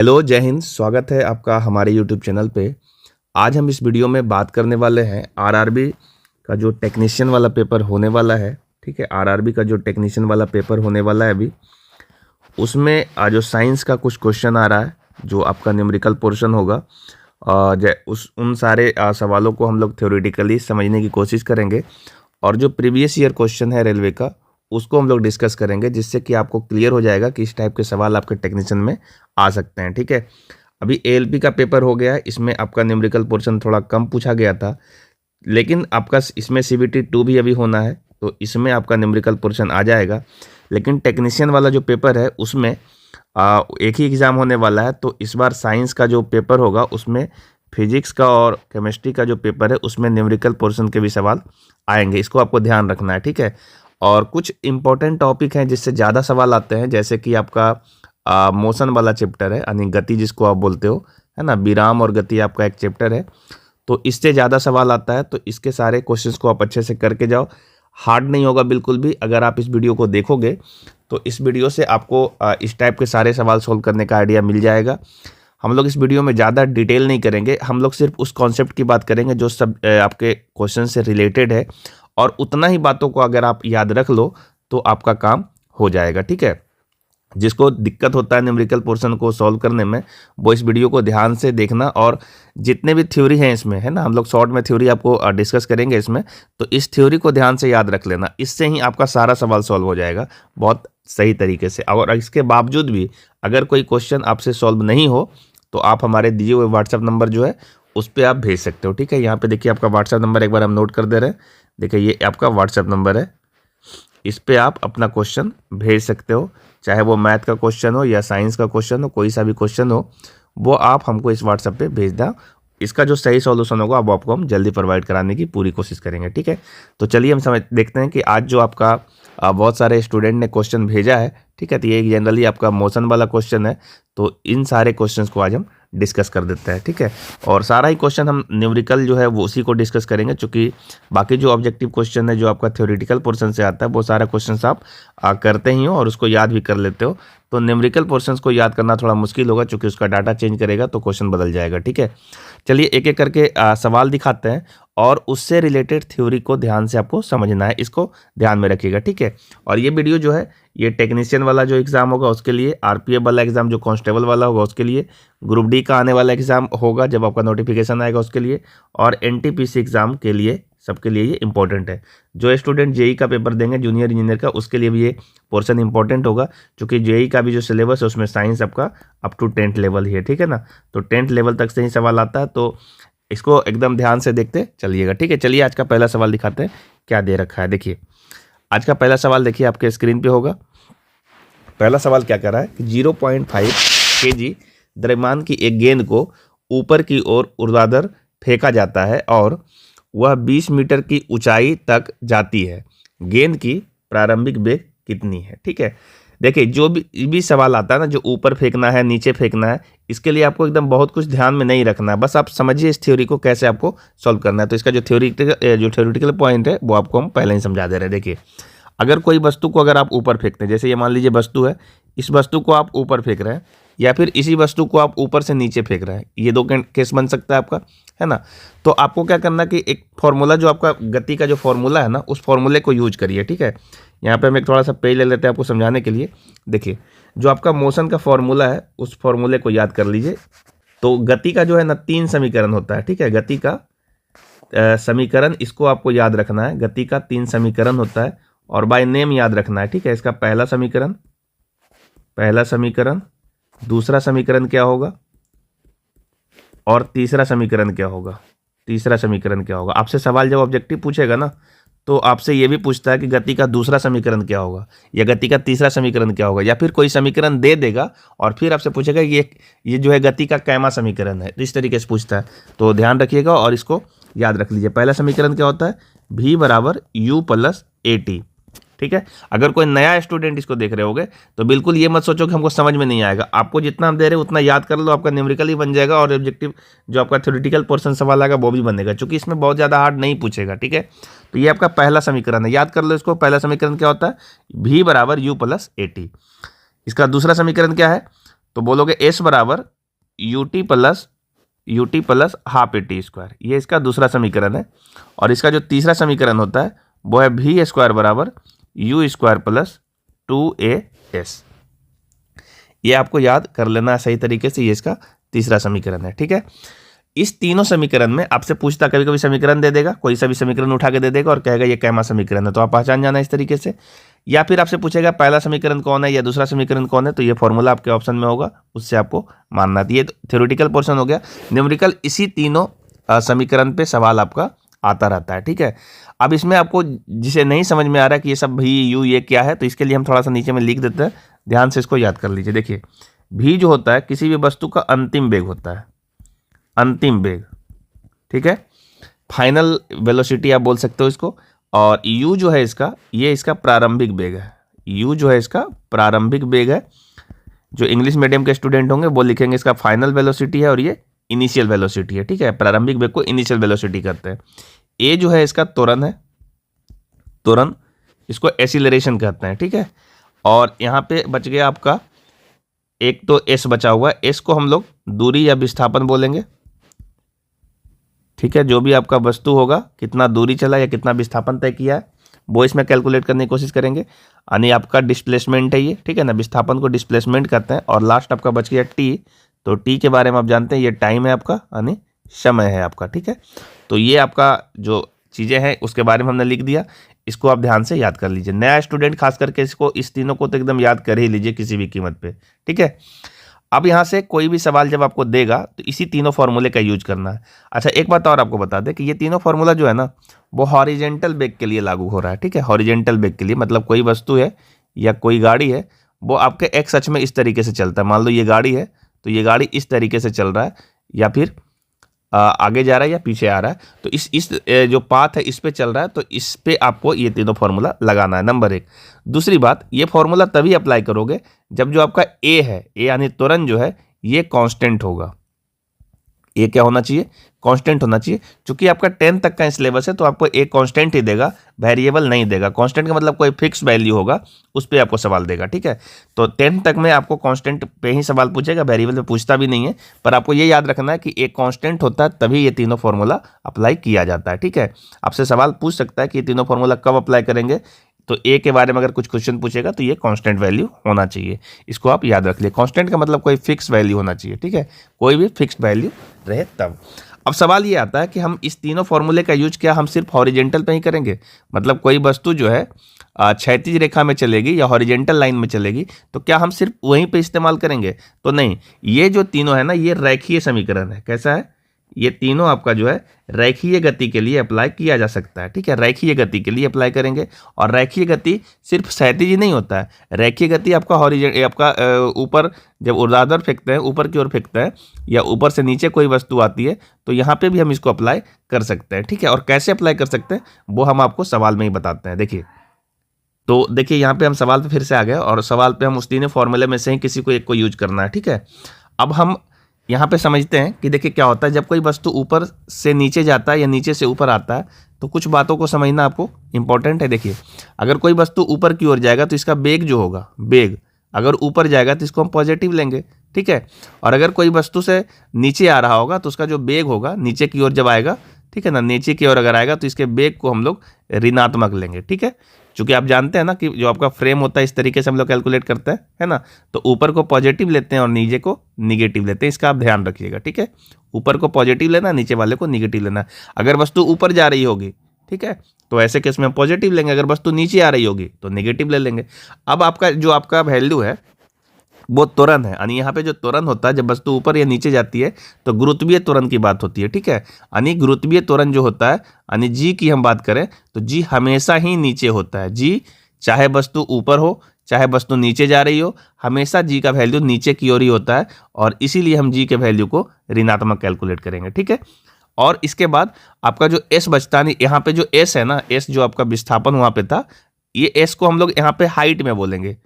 Hello, जय हिंद। स्वागत है आपका हमारे यूट्यूब चैनल पे। आज हम इस वीडियो में बात करने वाले हैं आरआरबी का जो टेक्नीशियन वाला पेपर होने वाला है। ठीक है, आरआरबी का जो टेक्नीशियन वाला पेपर होने वाला है अभी, उसमें जो साइंस का कुछ क्वेश्चन आ रहा है, जो आपका न्यूमेरिकल पोर्शन होगा। उन सारे सवालों को हम लोग थ्योरेटिकली समझने की कोशिश करेंगे, और जो प्रीवियस ईयर क्वेश्चन है रेलवे का, उसको हम लोग डिस्कस करेंगे, जिससे कि आपको क्लियर हो जाएगा कि इस टाइप के सवाल आपके टेक्नीशियन में आ सकते हैं। ठीक है, अभी एएलपी का पेपर हो गया है, इसमें आपका न्यूमेरिकल पोर्शन थोड़ा कम पूछा गया था, लेकिन आपका इसमें सीबीटी 2 भी अभी होना है, तो इसमें आपका न्यूमेरिकल पोर्शन आ जाएगा। लेकिन टेक्नीशियन वाला जो पेपर है उसमें एक ही एग्ज़ाम होने वाला है, तो इस बार साइंस का जो पेपर होगा उसमें फिजिक्स का और केमिस्ट्री का जो पेपर है उसमें न्यूमेरिकल पोर्शन के भी सवाल आएंगे। इसको आपको ध्यान रखना है। ठीक है, और कुछ इंपॉर्टेंट टॉपिक हैं जिससे ज़्यादा सवाल आते हैं, जैसे कि आपका मोशन वाला चैप्टर है, यानी गति जिसको आप बोलते हो, है ना। विराम और गति आपका एक चैप्टर है, तो इससे ज़्यादा सवाल आता है। तो इसके सारे क्वेश्चंस को आप अच्छे से करके जाओ। हार्ड नहीं होगा बिल्कुल भी। अगर आप इस वीडियो को देखोगे तो इस वीडियो से आपको इस टाइप के सारे सवाल सोल्व करने का आइडिया मिल जाएगा। हम लोग इस वीडियो में ज़्यादा डिटेल नहीं करेंगे, हम लोग सिर्फ उस कॉन्सेप्ट की बात करेंगे जो सब आपके क्वेश्चन से रिलेटेड है, और उतना ही बातों को अगर आप याद रख लो तो आपका काम हो जाएगा। ठीक है, जिसको दिक्कत होता है न्यूमेरिकल पोर्शन को सॉल्व करने में, वो इस वीडियो को ध्यान से देखना। और जितने भी थ्योरी हैं इसमें, है ना, हम लोग शॉर्ट में थ्योरी आपको डिस्कस करेंगे इसमें, तो इस थ्योरी को ध्यान से याद रख लेना। इससे ही आपका सारा सवाल सॉल्व हो जाएगा बहुत सही तरीके से। और इसके बावजूद भी अगर कोई क्वेश्चन आपसे सॉल्व नहीं हो तो आप हमारे दिए हुए व्हाट्सएप नंबर जो है उस पर आप भेज सकते हो। ठीक है, यहाँ पे देखिए आपका व्हाट्सएप नंबर एक बार हम नोट कर दे रहे हैं। देखिए ये आपका व्हाट्सएप नंबर है, इस पे आप अपना क्वेश्चन भेज सकते हो, चाहे वो मैथ का क्वेश्चन हो या साइंस का क्वेश्चन हो, कोई सा भी क्वेश्चन हो, वो आप हमको इस व्हाट्सएप पे भेज दें। इसका जो सही सॉल्यूशन होगा वो आपको हम जल्दी प्रोवाइड कराने की पूरी कोशिश करेंगे। ठीक है, तो चलिए हम समझ देखते हैं कि आज जो आपका बहुत सारे स्टूडेंट ने क्वेश्चन भेजा है। ठीक है, तो ये जनरली आपका मोशन वाला क्वेश्चन है, तो इन सारे क्वेश्चंस को आज हम डिस्कस कर देते हैं। ठीक है, और सारा ही क्वेश्चन हम न्यूमेरिकल जो है वो उसी को डिस्कस करेंगे, क्योंकि बाकी जो ऑब्जेक्टिव क्वेश्चन है जो आपका थ्योरेटिकल पोर्शन से आता है वो सारा क्वेश्चन आप करते ही हो और उसको याद भी कर लेते हो। तो न्यूमेरिकल पोर्शंस को याद करना थोड़ा मुश्किल होगा, क्योंकि उसका डाटा चेंज करेगा तो क्वेश्चन बदल जाएगा। ठीक है, चलिए एक एक करके सवाल दिखाते हैं, और उससे रिलेटेड थ्योरी को ध्यान से आपको समझना है, इसको ध्यान में रखिएगा। ठीक है, और ये वीडियो जो है ये टेक्नीशियन वाला जो एग्ज़ाम होगा उसके लिए, आरपीएफ वाला एग्ज़ाम जो कांस्टेबल वाला होगा उसके लिए, ग्रुप डी का आने वाला एग्ज़ाम होगा जब आपका नोटिफिकेशन आएगा उसके लिए, और एनटीपीसी एग्ज़ाम के लिए, सबके लिए ये इंपॉर्टेंट है। जो स्टूडेंट जेई का पेपर देंगे जूनियर इंजीनियर का, उसके लिए भी ये पोर्शन इंपॉर्टेंट होगा, क्योंकि जेई का भी जो सिलेबस है उसमें साइंस आपका अप टू 10th लेवल ही है। ठीक है ना, तो 10th लेवल तक से ही सवाल आता है, तो इसको एकदम ध्यान से देखते चलिएगा। ठीक है, चलिए आज का पहला सवाल दिखाते हैं क्या दे रखा है। देखिए आज का पहला सवाल देखिए आपके स्क्रीन पे होगा। पहला सवाल क्या कर रहा है कि 0.5 kg द्रव्यमान की एक गेंद को ऊपर की ओर ऊर्ध्वाधर फेंका जाता है और वह 20 मीटर की ऊंचाई तक जाती है। गेंद की प्रारंभिक वेग कितनी है? ठीक है, देखिए जो भी सवाल आता है ना, जो ऊपर फेंकना है नीचे फेंकना है, इसके लिए आपको एकदम बहुत कुछ ध्यान में नहीं रखना है, बस आप समझिए इस थ्योरी को कैसे आपको सॉल्व करना है। तो इसका जो थ्योरेटिकल पॉइंट है वो आपको हम पहले ही समझा दे रहे हैं। देखिए अगर कोई वस्तु को अगर आप ऊपर फेंकते हैं, जैसे ये मान लीजिए वस्तु है, इस वस्तु को आप ऊपर फेंक रहे हैं, या फिर इसी वस्तु को आप ऊपर से नीचे फेंक रहे हैं, ये दो केस बन सकता है आपका, है ना। तो आपको क्या करना कि एक फॉर्मूला जो आपका गति का जो फॉर्मूला है ना, उस फॉर्मूले को यूज करिए। ठीक है, यहाँ पे हम एक थोड़ा सा पेज ले लेते हैं आपको समझाने के लिए। देखिए जो आपका मोशन का फॉर्मूला है उस फॉर्मूले को याद कर लीजिए। तो गति का जो है ना 3 समीकरण होता है। ठीक है, गति का समीकरण इसको आपको याद रखना है। गति का 3 समीकरण होता है, और बाय नेम याद रखना है। ठीक है, इसका पहला समीकरण, दूसरा समीकरण क्या होगा, और तीसरा समीकरण क्या होगा। आपसे सवाल जब ऑब्जेक्टिव पूछेगा ना, तो आपसे ये भी पूछता है कि गति का दूसरा समीकरण क्या होगा, या गति का तीसरा समीकरण क्या होगा, या फिर कोई समीकरण दे देगा और फिर आपसे पूछेगा कि ये जो है गति का कैमा समीकरण है। तो इस तरीके से पूछता है, तो ध्यान रखिएगा और इसको याद रख लीजिए। पहला समीकरण क्या होता है, v बराबर u प्लस AT। ठीक है, अगर कोई नया स्टूडेंट इसको देख रहे होगे तो बिल्कुल ये मत सोचो कि हमको समझ में नहीं आएगा। आपको जितना हम दे रहे हैं उतना याद कर लो, आपका न्यूमेरिकल ही बन जाएगा, और ऑब्जेक्टिव जो आपका थ्योरेटिकल पोर्शन सवाल आएगा वो भी बनेगा, क्योंकि इसमें बहुत ज़्यादा हार्ड नहीं पूछेगा। ठीक है, तो ये आपका पहला समीकरण है, याद कर लो इसको। पहला समीकरण क्या होता है, v बराबर u प्लस AT। इसका दूसरा समीकरण क्या है, तो बोलोगे एस बराबर UT plus half A T square, ये इसका दूसरा समीकरण है। और इसका जो तीसरा समीकरण होता है वो है भी स्क्वायर बराबर यू स्क्वायर प्लस 2as। ये आपको याद कर लेना है सही तरीके से, ये इसका तीसरा समीकरण है। ठीक है, इस तीनों समीकरण में आपसे पूछता, कभी कभी समीकरण दे देगा, कोई सा भी समीकरण उठा के दे देगा और कहेगा ये कैमा समीकरण है, तो आप पहचान जाना इस तरीके से। या फिर आपसे पूछेगा पहला समीकरण कौन है या दूसरा समीकरण कौन है, तो ये फॉर्मूला आपके ऑप्शन में होगा, उससे आपको मानना। ये थ्योरेटिकल पोर्शन हो गया। न्यूमेरिकल इसी तीनों समीकरण पे सवाल आपका आता रहता है। ठीक है, अब इसमें आपको जिसे नहीं समझ में आ रहा है कि ये सब भी यू ये क्या है, तो इसके लिए हम थोड़ा सा नीचे में लिख देते हैं, ध्यान से इसको याद कर लीजिए। देखिए, भी जो होता है किसी भी वस्तु का अंतिम वेग होता है, अंतिम वेग। ठीक है, फाइनल वेलोसिटी आप बोल सकते हो इसको। और यू जो है इसका, ये इसका प्रारंभिक वेग है। यू जो है इसका प्रारंभिक वेग है। जो इंग्लिश मीडियम के स्टूडेंट होंगे वो लिखेंगे इसका फाइनल वेलोसिटी है और ये इनिशियल वेलोसिटी है। ठीक है, प्रारंभिक वेग को इनिशियल वेलोसिटी कहते हैं। ए जो है इसका त्वरण है, त्वरण, इसको एक्सीलरेशन कहते हैं। ठीक है, और यहाँ पे बच गया आपका एक तो एस बचा हुआ है, एस को हम लोग दूरी या विस्थापन बोलेंगे। ठीक है, जो भी आपका वस्तु होगा, कितना दूरी चला या कितना विस्थापन तय किया है, वो इसमें कैलकुलेट करने की कोशिश करेंगे। यानी आपका डिस्प्लेसमेंट है ये। ठीक है ना, विस्थापन को डिस्प्लेसमेंट कहते हैं। और लास्ट आपका बच गया टी, तो टी के बारे में आप जानते हैं, ये टाइम है आपका, यानी समय है आपका। ठीक है, तो ये आपका जो चीज़ें हैं उसके बारे में हमने लिख दिया, इसको आप ध्यान से याद कर लीजिए। नया स्टूडेंट खास करके इसको, इस तीनों को तो एकदम याद कर ही लीजिए किसी भी कीमत पे। ठीक है, अब यहाँ से कोई भी सवाल जब आपको देगा तो इसी तीनों फॉर्मूले का यूज करना है। अच्छा, एक बात और आपको बता दें कि ये तीनों फॉर्मूला जो है ना, वो हॉरिजेंटल वेग के लिए लागू हो रहा है। ठीक है, हॉरिजेंटल वेग के लिए मतलब कोई वस्तु है या कोई गाड़ी है, वो आपके एक्स अक्ष में इस तरीके से चलता है। मान लो ये गाड़ी है, तो ये गाड़ी इस तरीके से चल रहा है, या फिर आगे जा रहा है या पीछे आ रहा है, तो इस जो पाथ है इस पे चल रहा है, तो इस पे आपको ये तीनों फॉर्मूला लगाना है, नंबर एक। दूसरी बात, ये फॉर्मूला तभी अप्लाई करोगे जब जो आपका ए है, ए यानी त्वरण जो है, ये कांस्टेंट होगा। ये क्या होना चाहिए? कांस्टेंट होना चाहिए। क्योंकि आपका 10 तक का सिलेबस है, तो आपको एक कांस्टेंट ही देगा, वेरिएबल नहीं देगा। कांस्टेंट का मतलब कोई फिक्स वैल्यू होगा, उस पर आपको सवाल देगा। ठीक है, तो 10 तक में आपको कांस्टेंट पे ही सवाल पूछेगा, वेरिएबल पे पूछता भी नहीं है। पर आपको ये याद रखना है कि एक कांस्टेंट होता है तभी ये तीनों फॉर्मूला अप्लाई किया जाता है। ठीक है, आपसे सवाल पूछ सकता है कि ये तीनों फॉर्मूला कब अप्लाई करेंगे, तो ए के बारे में अगर कुछ क्वेश्चन पूछेगा तो ये कांस्टेंट वैल्यू होना चाहिए, इसको आप याद रख लिए। कांस्टेंट का मतलब कोई फिक्स वैल्यू होना चाहिए। ठीक है, कोई भी फिक्स्ड वैल्यू रहे तब। अब सवाल ये आता है कि हम इस तीनों फॉर्मूले का यूज क्या हम सिर्फ हॉरिजेंटल पे ही करेंगे? मतलब कोई वस्तु जो है क्षैतिज रेखा में चलेगी या हॉरिजेंटल लाइन में चलेगी, तो क्या हम सिर्फ वहीं पे इस्तेमाल करेंगे? तो नहीं, ये जो तीनों है ना, ये रेखीय समीकरण है। कैसा है? ये तीनों आपका जो है रेखीय गति के लिए अप्लाई किया जा सकता है। ठीक है, रेखीय गति के लिए अप्लाई करेंगे। और रेखीय गति सिर्फ क्षैतिज ही नहीं होता है, रेखीय गति आपका आपका ऊपर जब ऊर्ध्वाधर फेंकते हैं, ऊपर की ओर फेंकते हैं, या ऊपर से नीचे कोई वस्तु आती है, तो यहाँ पे भी हम इसको अप्लाई कर सकते हैं। ठीक है, और कैसे अप्लाई कर सकते हैं वो हम आपको सवाल में ही बताते हैं। देखिए, तो देखिए यहाँ पे हम सवाल पे फिर से आ गए, और सवाल पे हम उस तीनों फॉर्मूले में से ही किसी को एक को यूज करना है। ठीक है, अब हम यहाँ पे समझते हैं कि देखिए क्या होता है जब कोई वस्तु ऊपर से नीचे जाता है या नीचे से ऊपर आता है, तो कुछ बातों को समझना आपको इंपॉर्टेंट है। देखिए, अगर कोई वस्तु ऊपर की ओर जाएगा तो इसका वेग जो होगा, वेग अगर ऊपर जाएगा तो इसको हम पॉजिटिव लेंगे। ठीक है, और अगर कोई वस्तु से नीचे आ रहा होगा तो उसका जो वेग होगा नीचे की ओर जब आएगा, ठीक है ना, नीचे की ओर अगर आएगा तो इसके वेग को हम लोग ऋणात्मक लेंगे। ठीक है, क्योंकि आप जानते हैं ना कि जो आपका फ्रेम होता है इस तरीके से हम लोग कैलकुलेट करते हैं, है ना, तो ऊपर को पॉजिटिव लेते हैं और नीचे को निगेटिव लेते हैं। इसका आप ध्यान रखिएगा। ठीक है, ऊपर को पॉजिटिव लेना, नीचे वाले को निगेटिव लेना। अगर वस्तु ऊपर जा रही होगी, ठीक है, तो ऐसे केस में हम पॉजिटिव लेंगे। अगर वस्तु नीचे आ रही होगी तो निगेटिव ले लेंगे। अब आपका जो आपका वैल्यू है वो त्वरण है, यानी यहाँ पे जो त्वरण होता है जब वस्तु ऊपर या नीचे जाती है तो गुरुत्वीय त्वरण की बात होती है। ठीक है, यानी गुरुत्वीय त्वरण जो होता है, यानी जी की हम बात करें तो जी हमेशा ही नीचे होता है। जी चाहे वस्तु ऊपर हो चाहे वस्तु नीचे जा रही हो, हमेशा जी का वैल्यू नीचे की ओर ही होता है, और इसीलिए हम जी के वैल्यू को ऋणात्मक कैलकुलेट करेंगे। ठीक है, और इसके बाद आपका जो एस बचता है, यहाँ पे जो एस है ना, एस जो आपका विस्थापन वहाँ पे था, ये एस को हम लोग यहाँ पे हाइट में बोलेंगे,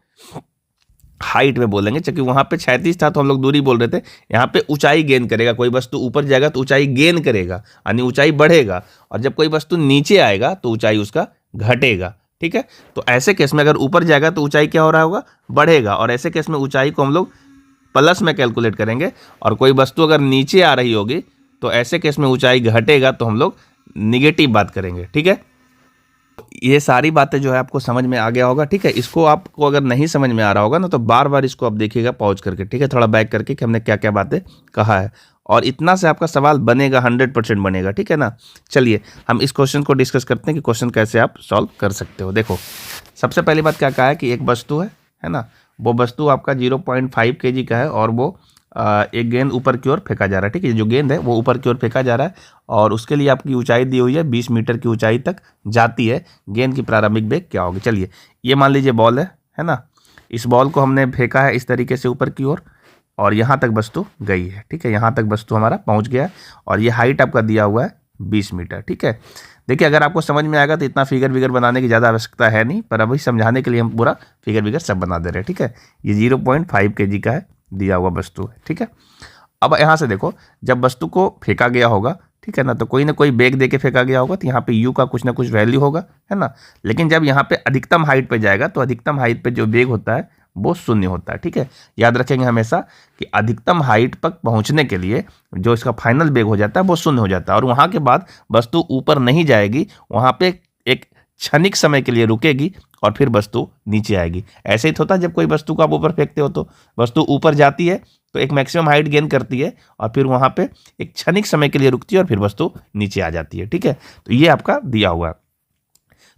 हाइट में बोलेंगे, क्योंकि वहां पे 36 था तो हम लोग दूरी बोल रहे थे। यहाँ पे ऊंचाई गेन करेगा, कोई वस्तु ऊपर जाएगा तो ऊंचाई गेन करेगा, यानी ऊंचाई बढ़ेगा, और जब कोई वस्तु नीचे आएगा तो ऊंचाई उसका घटेगा। ठीक है, तो ऐसे केस में अगर ऊपर जाएगा तो ऊंचाई क्या हो रहा होगा? बढ़ेगा, और ऐसे केस में ऊंचाई को हम लोग प्लस में कैलकुलेट करेंगे, और कोई वस्तु अगर नीचे आ रही होगी तो ऐसे केस में ऊंचाई घटेगा तो हम लोग निगेटिव बात करेंगे। ठीक है, ये सारी बातें जो है आपको समझ में आ गया होगा। ठीक है, इसको आपको अगर नहीं समझ में आ रहा होगा ना तो बार बार इसको आप देखिएगा पॉज करके। ठीक है, थोड़ा बैक करके कि हमने क्या क्या बातें कहा है, और इतना से आपका सवाल बनेगा, 100% बनेगा। ठीक है ना। चलिए हम इस क्वेश्चन को डिस्कस करते हैं कि क्वेश्चन कैसे आप सॉल्व कर सकते हो। देखो, सबसे पहली बात क्या कहा है कि एक वस्तु है ना, वो वस्तु आपका 0.5 kg का है, और वो एक गेंद ऊपर की ओर फेंका जा रहा है। ठीक है, जो गेंद है वो ऊपर की ओर फेंका जा रहा है, और उसके लिए आपकी ऊंचाई दी हुई है 20 मीटर की ऊंचाई तक जाती है। गेंद की प्रारंभिक वेग क्या होगी? चलिए, ये मान लीजिए बॉल है ना, इस बॉल को हमने फेंका है इस तरीके से ऊपर की ओर, और यहाँ तक वस्तु गई है। ठीक है, यहाँ तक वस्तु हमारा पहुँच गया है, और ये हाइट आपका दिया हुआ है 20 मीटर। ठीक है, देखिए अगर आपको समझ में आएगा तो इतना फिगर बनाने की ज़्यादा आवश्यकता है नहीं, पर अभी समझाने के लिए हम पूरा फिगर सब बना दे रहे हैं। ठीक है, ये 0.5 kg का है, दिया हुआ वस्तु है। ठीक है, अब यहाँ से देखो, जब वस्तु को फेंका गया होगा, ठीक है ना, तो कोई ना कोई वेग दे के फेंका गया होगा, तो यहाँ पे u का कुछ ना कुछ वैल्यू होगा, है ना। लेकिन जब यहाँ पे अधिकतम हाइट पे जाएगा तो अधिकतम हाइट पे जो वेग होता है वो शून्य होता है। ठीक है, याद रखेंगे हमेशा कि अधिकतम हाइट तक पहुँचने के लिए जो इसका फाइनल वेग हो जाता है वो शून्य हो जाता है, और वहाँ के बाद वस्तु ऊपर नहीं जाएगी, वहाँ पे एक क्षणिक समय के लिए रुकेगी और फिर वस्तु नीचे आएगी। ऐसे ही होता है जब कोई वस्तु को आप ऊपर फेंकते हो तो वस्तु ऊपर जाती है तो एक मैक्सिमम हाइट गेन करती है, और फिर वहाँ पे एक क्षणिक समय के लिए रुकती है और फिर वस्तु नीचे आ जाती है। ठीक है, तो ये आपका दिया हुआ है।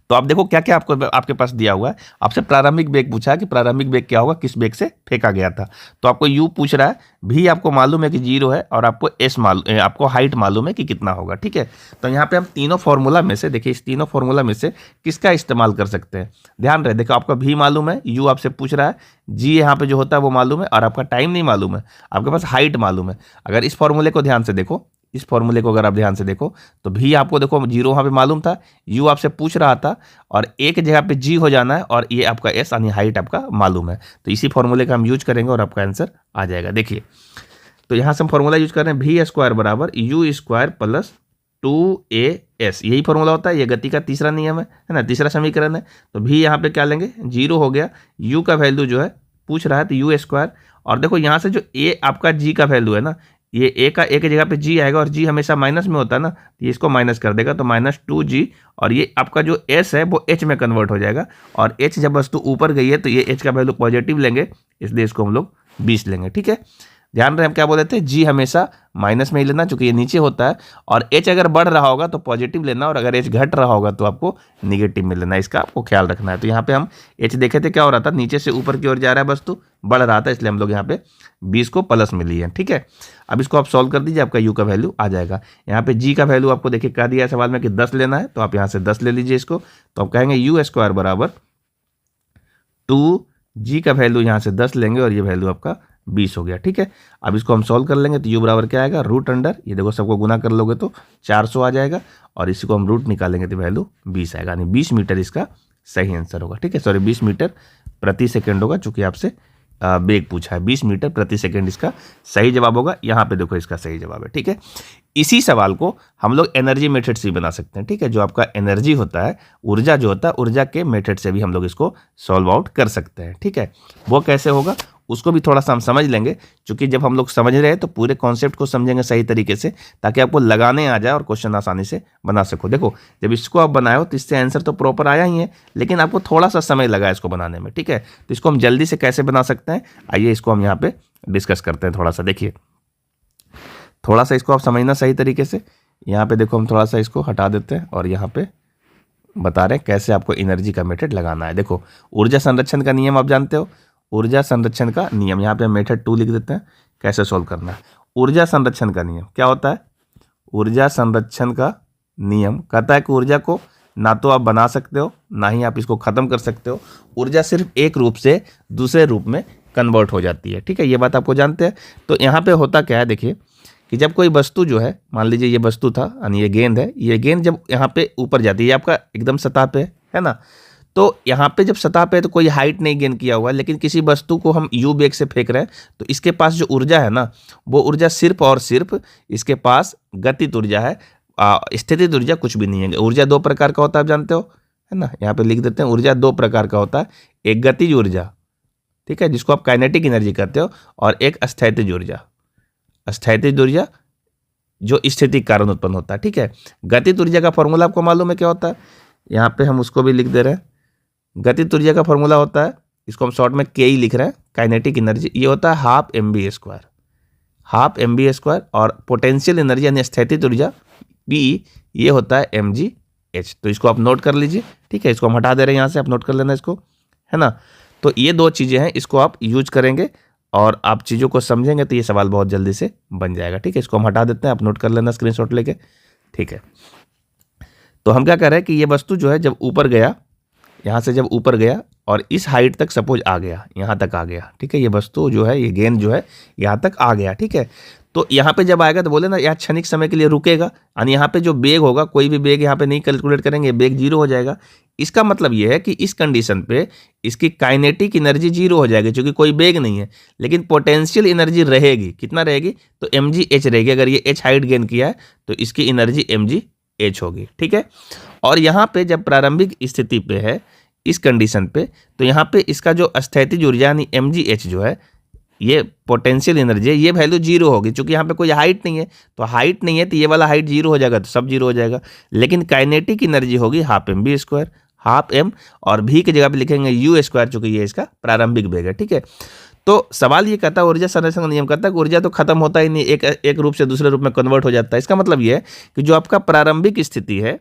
तो आप देखो क्या क्या आपके पास दिया हुआ है। आपसे प्रारंभिक वेग पूछा है कि प्रारंभिक वेग क्या होगा, किस वेग से फेंका गया था। तो आपको u पूछ रहा है, भी आपको मालूम है कि 0 है, और आपको s मालूम, आपको हाइट मालूम है कि कितना होगा। ठीक है, तो यहाँ पे हम तीनों फॉर्मूला में से, देखिए इस तीनों फॉर्मूला में से किसका इस्तेमाल कर सकते हैं। ध्यान रहे, देखो आपका भी मालूम है, u आपसे पूछ रहा है, g यहाँ पे जो होता है वो मालूम है, और आपका टाइम नहीं मालूम है, आपके पास हाइट मालूम है। अगर इस फॉर्मूले को ध्यान से देखो, इस फॉर्मूले को अगर आप ध्यान से देखो तो भी आपको देखो 0 वहाँ पे मालूम था, u आपसे पूछ रहा था, और एक जगह पे g हो जाना है, और ये आपका s यानी हाइट आपका मालूम है। तो इसी फॉर्मूले का हम यूज करेंगे और आपका आंसर आ जाएगा। देखिए, तो यहाँ से हम फॉर्मूला यूज कर रहे हैं, भी स्क्वायर बराबर u स्क्वायर प्लस 2as, यही फॉर्मूला होता है, ये गति का तीसरा नियम है ना, तीसरा समीकरण है। तो भी यहाँ पे क्या लेंगे, 0 हो गया, u का वैल्यू जो है पूछ रहा है तो u स्क्वायर, और देखो यहाँ से जो a आपका g का वैल्यू है ना, ये a का a की जगह पे g आएगा, और g हमेशा माइनस में होता है ना, तो ये इसको माइनस कर देगा, तो -2g, और ये आपका जो s है वो h में कन्वर्ट हो जाएगा, और h जब वस्तु ऊपर गई है तो ये h का वैल्यू पॉजिटिव लेंगे, इसलिए इसको हम लोग 20 लेंगे। ठीक है, ध्यान रहे हम क्या बोले थे, g हमेशा माइनस में ही लेना क्योंकि ये नीचे होता है, और h अगर बढ़ रहा होगा तो पॉजिटिव लेना, और अगर h घट रहा होगा तो आपको निगेटिव में लेना, इसका आपको ख्याल रखना है। तो यहाँ पे हम h देखे थे क्या हो रहा था, नीचे से ऊपर की ओर जा रहा है, वस्तु बढ़ रहा था, इसलिए हम लोग यहाँ पे 20 को प्लस में लिए। ठीक है, अब इसको आप सॉल्व कर दीजिए, आपका u का वैल्यू आ जाएगा। यहाँ पे g का वैल्यू आपको देखिए क्या दिया है सवाल में कि 10 लेना है, तो आप यहाँ से 10 ले लीजिए इसको, तो आप कहेंगे u स्क्वायर बराबर 2g का वैल्यू यहाँ से 10 लेंगे, और ये वैल्यू आपका 20 हो गया। ठीक है, अब इसको हम सॉल्व कर लेंगे, तो u बराबर क्या आएगा, रूट अंडर, ये देखो सबको गुना कर लोगे तो 400 आ जाएगा, और इसी को हम रूट निकालेंगे तो वैल्यू 20 आएगा, यानी 20 मीटर इसका सही आंसर होगा। ठीक है, सॉरी 20 मीटर प्रति सेकेंड होगा, चूंकि आपसे वेग पूछा है, 20 मीटर प्रति सेकेंड इसका सही जवाब होगा। यहाँ पे देखो इसका सही जवाब है। ठीक है, इसी सवाल को हम लोग एनर्जी मेथड से भी बना सकते हैं। ठीक है, जो आपका एनर्जी होता है, ऊर्जा जो होता है, ऊर्जा के मेथड से भी हम लोग इसको सॉल्व आउट कर सकते हैं। ठीक है, वो कैसे होगा उसको भी थोड़ा सा हम समझ लेंगे, क्योंकि जब हम लोग समझ रहे हैं तो पूरे कॉन्सेप्ट को समझेंगे सही तरीके से, ताकि आपको लगाने आ जाए और क्वेश्चन आसानी से बना सको। देखो, जब इसको आप बनाए हो तो इससे आंसर तो प्रॉपर आया ही है, लेकिन आपको थोड़ा सा समय लगा इसको बनाने में। ठीक है, तो इसको हम जल्दी से कैसे बना सकते हैं, आइए इसको हम यहाँ पे डिस्कस करते हैं थोड़ा सा। देखिए, थोड़ा सा इसको आप समझना सही तरीके से। यहाँ पे देखो, हम थोड़ा सा इसको हटा देते हैं, और यहाँ पे बता रहे हैं कैसे आपको एनर्जी का मेथड लगाना है। देखो, ऊर्जा संरक्षण का नियम आप जानते हो, ऊर्जा संरक्षण का नियम, यहाँ पे हम मेथड 2 लिख देते हैं, कैसे सॉल्व करना है। ऊर्जा संरक्षण का नियम क्या होता है, ऊर्जा संरक्षण का नियम कहता है कि ऊर्जा को ना तो आप बना सकते हो, ना ही आप इसको खत्म कर सकते हो, ऊर्जा सिर्फ एक रूप से दूसरे रूप में कन्वर्ट हो जाती है। ठीक है, ये बात आपको जानते हैं। तो यहाँ पे होता क्या है, देखिए कि जब कोई वस्तु जो है, मान लीजिए ये वस्तु था यानी ये गेंद है, ये गेंद जब यहाँ पे ऊपर जाती है, ये आपका एकदम सतह पे है ना, तो यहाँ पे जब सतह पे तो कोई हाइट नहीं गेन किया हुआ है, लेकिन किसी वस्तु को हम u वेग से फेंक रहे हैं, तो इसके पास जो ऊर्जा है ना, वो ऊर्जा सिर्फ और सिर्फ इसके पास गतिज ऊर्जा है, स्थितिज ऊर्जा कुछ भी नहीं है। ऊर्जा 2 प्रकार का होता है, आप जानते हो, है ना, यहाँ पे लिख देते हैं, ऊर्जा 2 प्रकार का होता है, एक गतिज ऊर्जा ठीक है, जिसको आप काइनेटिक एनर्जी कहते हो, और एक स्थैतिज ऊर्जा। स्थैतिज ऊर्जा जो स्थिति के कारण उत्पन्न होता है, ठीक है। गतिज ऊर्जा का फॉर्मूला आपको मालूम है क्या होता है, यहाँ पे हम उसको भी लिख दे रहे हैं। गतिज ऊर्जा का फॉर्मूला होता है, इसको हम शॉर्ट में के ही लिख रहे हैं, काइनेटिक एनर्जी, ये होता है हाफ mv², हाफ mv², और पोटेंशियल एनर्जी यानी स्थैतिज ऊर्जा P, ये होता है mgh। तो इसको आप नोट कर लीजिए, ठीक है, इसको हम हटा दे रहे हैं यहाँ से, आप नोट कर लेना इसको, है ना। तो ये दो चीज़ें हैं, इसको आप यूज करेंगे और आप चीज़ों को समझेंगे तो ये सवाल बहुत जल्दी से बन जाएगा, ठीक है। इसको हम हटा देते हैं, आप नोट कर लेना स्क्रीनशॉट लेके, ठीक है। तो हम क्या कर रहे हैं कि ये वस्तु जो है जब ऊपर गया, यहाँ से जब ऊपर गया और इस हाइट तक सपोज आ गया, यहाँ तक आ गया, ठीक है, ये वस्तु जो है, ये गेंद जो है यहाँ तक आ गया, ठीक है। तो यहाँ पे जब आएगा तो बोले ना, यहाँ क्षणिक समय के लिए रुकेगा, यानी यहाँ पे जो बेग होगा, कोई भी बेग यहाँ पे नहीं कैलकुलेट करेंगे, बेग 0 हो जाएगा। इसका मतलब ये है कि इस कंडीशन पे इसकी काइनेटिक एनर्जी 0 हो जाएगी, क्योंकि कोई बेग नहीं है, लेकिन पोटेंशियल एनर्जी रहेगी। कितना रहेगी, तो mgh रहेगी। अगर ये h हाइट गेन किया है तो इसकी एनर्जी mgh होगी, ठीक है। और यहाँ पे जब प्रारंभिक स्थिति पे है, इस कंडीशन पे, तो यहाँ पे इसका जो स्थैतिज ऊर्जा यानी mgh जो है, ये पोटेंशियल एनर्जी है, ये वैल्यू 0 होगी, क्योंकि यहाँ पे कोई हाइट नहीं है। तो हाइट नहीं है तो ये वाला हाइट 0 हो जाएगा, तो सब 0 हो जाएगा। लेकिन काइनेटिक एनर्जी होगी हाफ mv², हाफ m, और v की जगह पे लिखेंगे u², चूंकि ये इसका प्रारंभिक वेग है, ठीक है। तो सवाल ये कहता है, ऊर्जा संरक्षण का नियम कहता है कि ऊर्जा तो खत्म होता ही नहीं, एक रूप से दूसरे रूप में कन्वर्ट हो जाता है। इसका मतलब ये है कि जो आपका प्रारंभिक स्थिति है,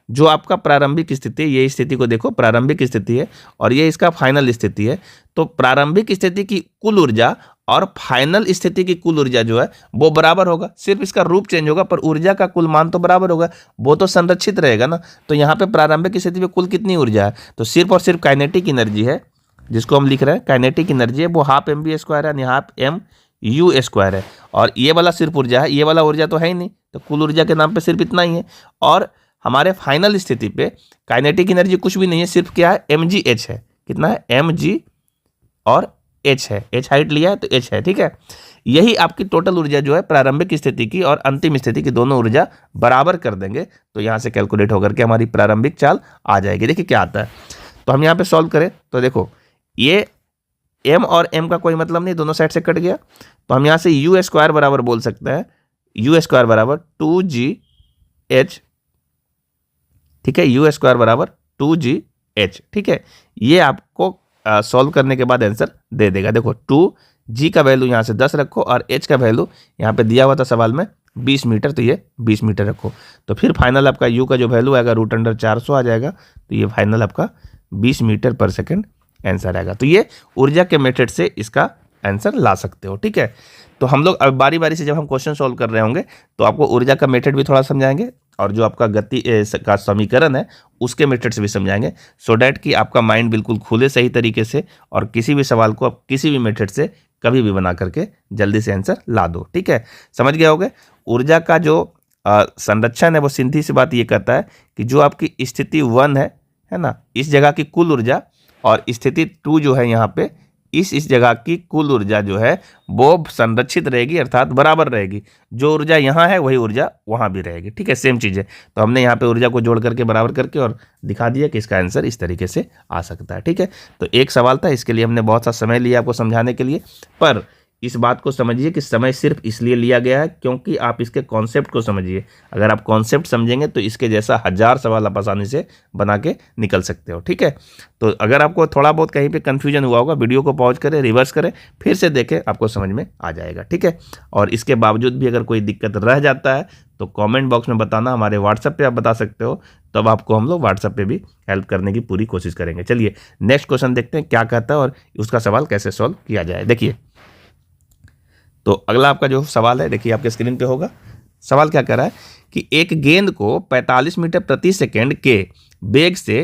जो आपका प्रारंभिक स्थिति, ये स्थिति को देखो, प्रारंभिक स्थिति है और ये इसका फाइनल स्थिति है। तो प्रारंभिक स्थिति की कुल ऊर्जा और फाइनल स्थिति की कुल ऊर्जा जो है वो बराबर होगा, सिर्फ इसका रूप चेंज होगा, पर ऊर्जा का कुल मान तो बराबर होगा, वो तो संरक्षित रहेगा ना। तो यहाँ पे प्रारंभिक स्थिति में कुल कितनी ऊर्जा है, तो सिर्फ और सिर्फ काइनेटिक एनर्जी है, जिसको हम लिख रहे हैं काइनेटिक एनर्जी है, वो हाफ mv² है, यानी हाफ mu² है। और ये वाला सिर्फ ऊर्जा है, ये वाला ऊर्जा तो है ही नहीं, तो कुल ऊर्जा के नाम पे सिर्फ इतना ही है। और हमारे फाइनल स्थिति पे काइनेटिक एनर्जी कुछ भी नहीं है, सिर्फ क्या है, mgh है। कितना है, mg और h है, h हाइट लिया है तो h है, ठीक है। यही आपकी टोटल ऊर्जा जो है प्रारंभिक स्थिति की और अंतिम स्थिति की दोनों ऊर्जा बराबर कर देंगे, तो यहाँ से कैलकुलेट होकर के हमारी प्रारंभिक चाल आ जाएगी। देखिए क्या आता है, तो हम यहाँ पे सॉल्व करें तो देखो, ये m और m का कोई मतलब नहीं, दोनों साइड से कट गया, तो हम यहाँ से u² बराबर बोल सकते हैं, u² बराबर 2gh, ठीक है, u² बराबर 2gh, ठीक है। ये आपको सॉल्व करने के बाद आंसर दे देगा। देखो 2g का वैल्यू यहाँ से 10 रखो और h का वैल्यू यहाँ पे दिया हुआ था सवाल में 20 मीटर, तो ये 20 मीटर रखो, तो फिर फाइनल आपका u का जो वैल्यू आएगा √400 आ जाएगा, तो ये फाइनल आपका 20 मीटर पर सेकेंड आंसर आएगा। तो ये ऊर्जा के मेथड से इसका आंसर ला सकते हो, ठीक है। तो हम लोग अब बारी बारी से जब हम क्वेश्चन सॉल्व कर रहे होंगे तो आपको ऊर्जा का मेथड भी थोड़ा समझाएंगे और जो आपका गति का समीकरण है उसके मेथड से भी समझाएंगे, सो डैट कि आपका माइंड बिल्कुल खुले सही तरीके से और किसी भी सवाल को आप किसी भी मेथड से कभी भी बना करके जल्दी से आंसर ला दो, ठीक है। समझ गए होगे। ऊर्जा का जो संरक्षण है वो सीधी सी बात ये कहता है कि जो आपकी स्थिति 1 है ना, इस जगह की कुल ऊर्जा और स्थिति 2 जो है यहाँ पे इस जगह की कुल ऊर्जा जो है वो संरक्षित रहेगी, अर्थात बराबर रहेगी। जो ऊर्जा यहाँ है वही ऊर्जा वहाँ भी रहेगी, ठीक है, सेम चीज़ है। तो हमने यहाँ पे ऊर्जा को जोड़ करके बराबर करके और दिखा दिया कि इसका आंसर इस तरीके से आ सकता है, ठीक है। तो एक सवाल था, इसके लिए हमने बहुत सा समय लिया आपको समझाने के लिए, पर इस बात को समझिए कि समय सिर्फ इसलिए लिया गया है क्योंकि आप इसके कॉन्सेप्ट को समझिए। अगर आप कॉन्सेप्ट समझेंगे तो इसके जैसा 1000 सवाल आप आसानी से बना के निकल सकते हो, ठीक है। तो अगर आपको थोड़ा बहुत कहीं पे कन्फ्यूजन हुआ होगा, वीडियो को पॉज करें, रिवर्स करें, फिर से देखें, आपको समझ में आ जाएगा, ठीक है। और इसके बावजूद भी अगर कोई दिक्कत रह जाता है तो कॉमेंट बॉक्स में बताना, हमारे व्हाट्सएप पर आप बता सकते हो, तब आपको हम लोग व्हाट्सएप पर भी हेल्प करने की पूरी कोशिश करेंगे। चलिए नेक्स्ट क्वेश्चन देखते हैं क्या कहता है और उसका सवाल कैसे सॉल्व किया जाए। देखिए, तो अगला आपका जो सवाल है, देखिए आपके स्क्रीन पे होगा। सवाल क्या कर रहा है कि एक गेंद को 45 मीटर प्रति सेकंड के वेग से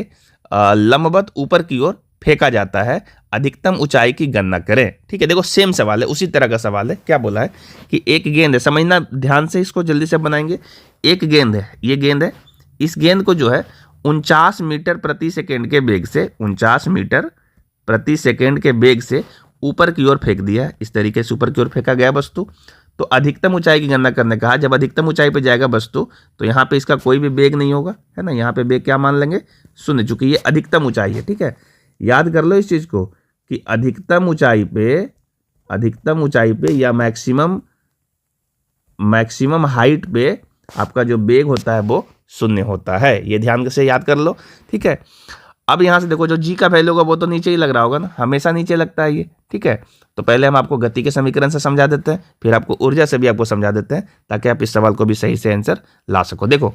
लंबवत ऊपर की ओर फेंका जाता है, अधिकतम ऊंचाई की गणना करें, ठीक है। देखो सेम सवाल है, उसी तरह का सवाल है। क्या बोला है कि एक गेंद है, समझना ध्यान से, इसको जल्दी से बनाएंगे। एक गेंद है, ये गेंद है, इस गेंद को जो है 49 मीटर प्रति सेकेंड के वेग से, 49 मीटर प्रति सेकेंड के वेग से ऊपर की ओर फेंक दिया है। इस तरीके से ऊपर की ओर फेंका गया वस्तु। तो अधिकतम ऊंचाई की गणना करने कहा। जब अधिकतम ऊंचाई पे जाएगा वस्तु तो यहाँ पे इसका कोई भी वेग नहीं होगा, है ना। यहाँ पे वेग क्या मान लेंगे, 0, चूंकि ये अधिकतम ऊंचाई है, ठीक है। याद कर लो इस चीज़ को, कि अधिकतम ऊंचाई पे या मैक्सिमम हाइट पे आपका जो वेग होता है वो 0 होता है। ये ध्यान से याद कर लो, ठीक है। अब यहां से देखो, जो जी का वैल्यू होगा वो तो नीचे ही लग रहा होगा ना, हमेशा नीचे लगता है ये, ठीक है। तो पहले हम आपको गति के समीकरण से समझा देते हैं, फिर आपको ऊर्जा से भी आपको समझा देते हैं, ताकि आप इस सवाल को भी सही से आंसर ला सको। देखो,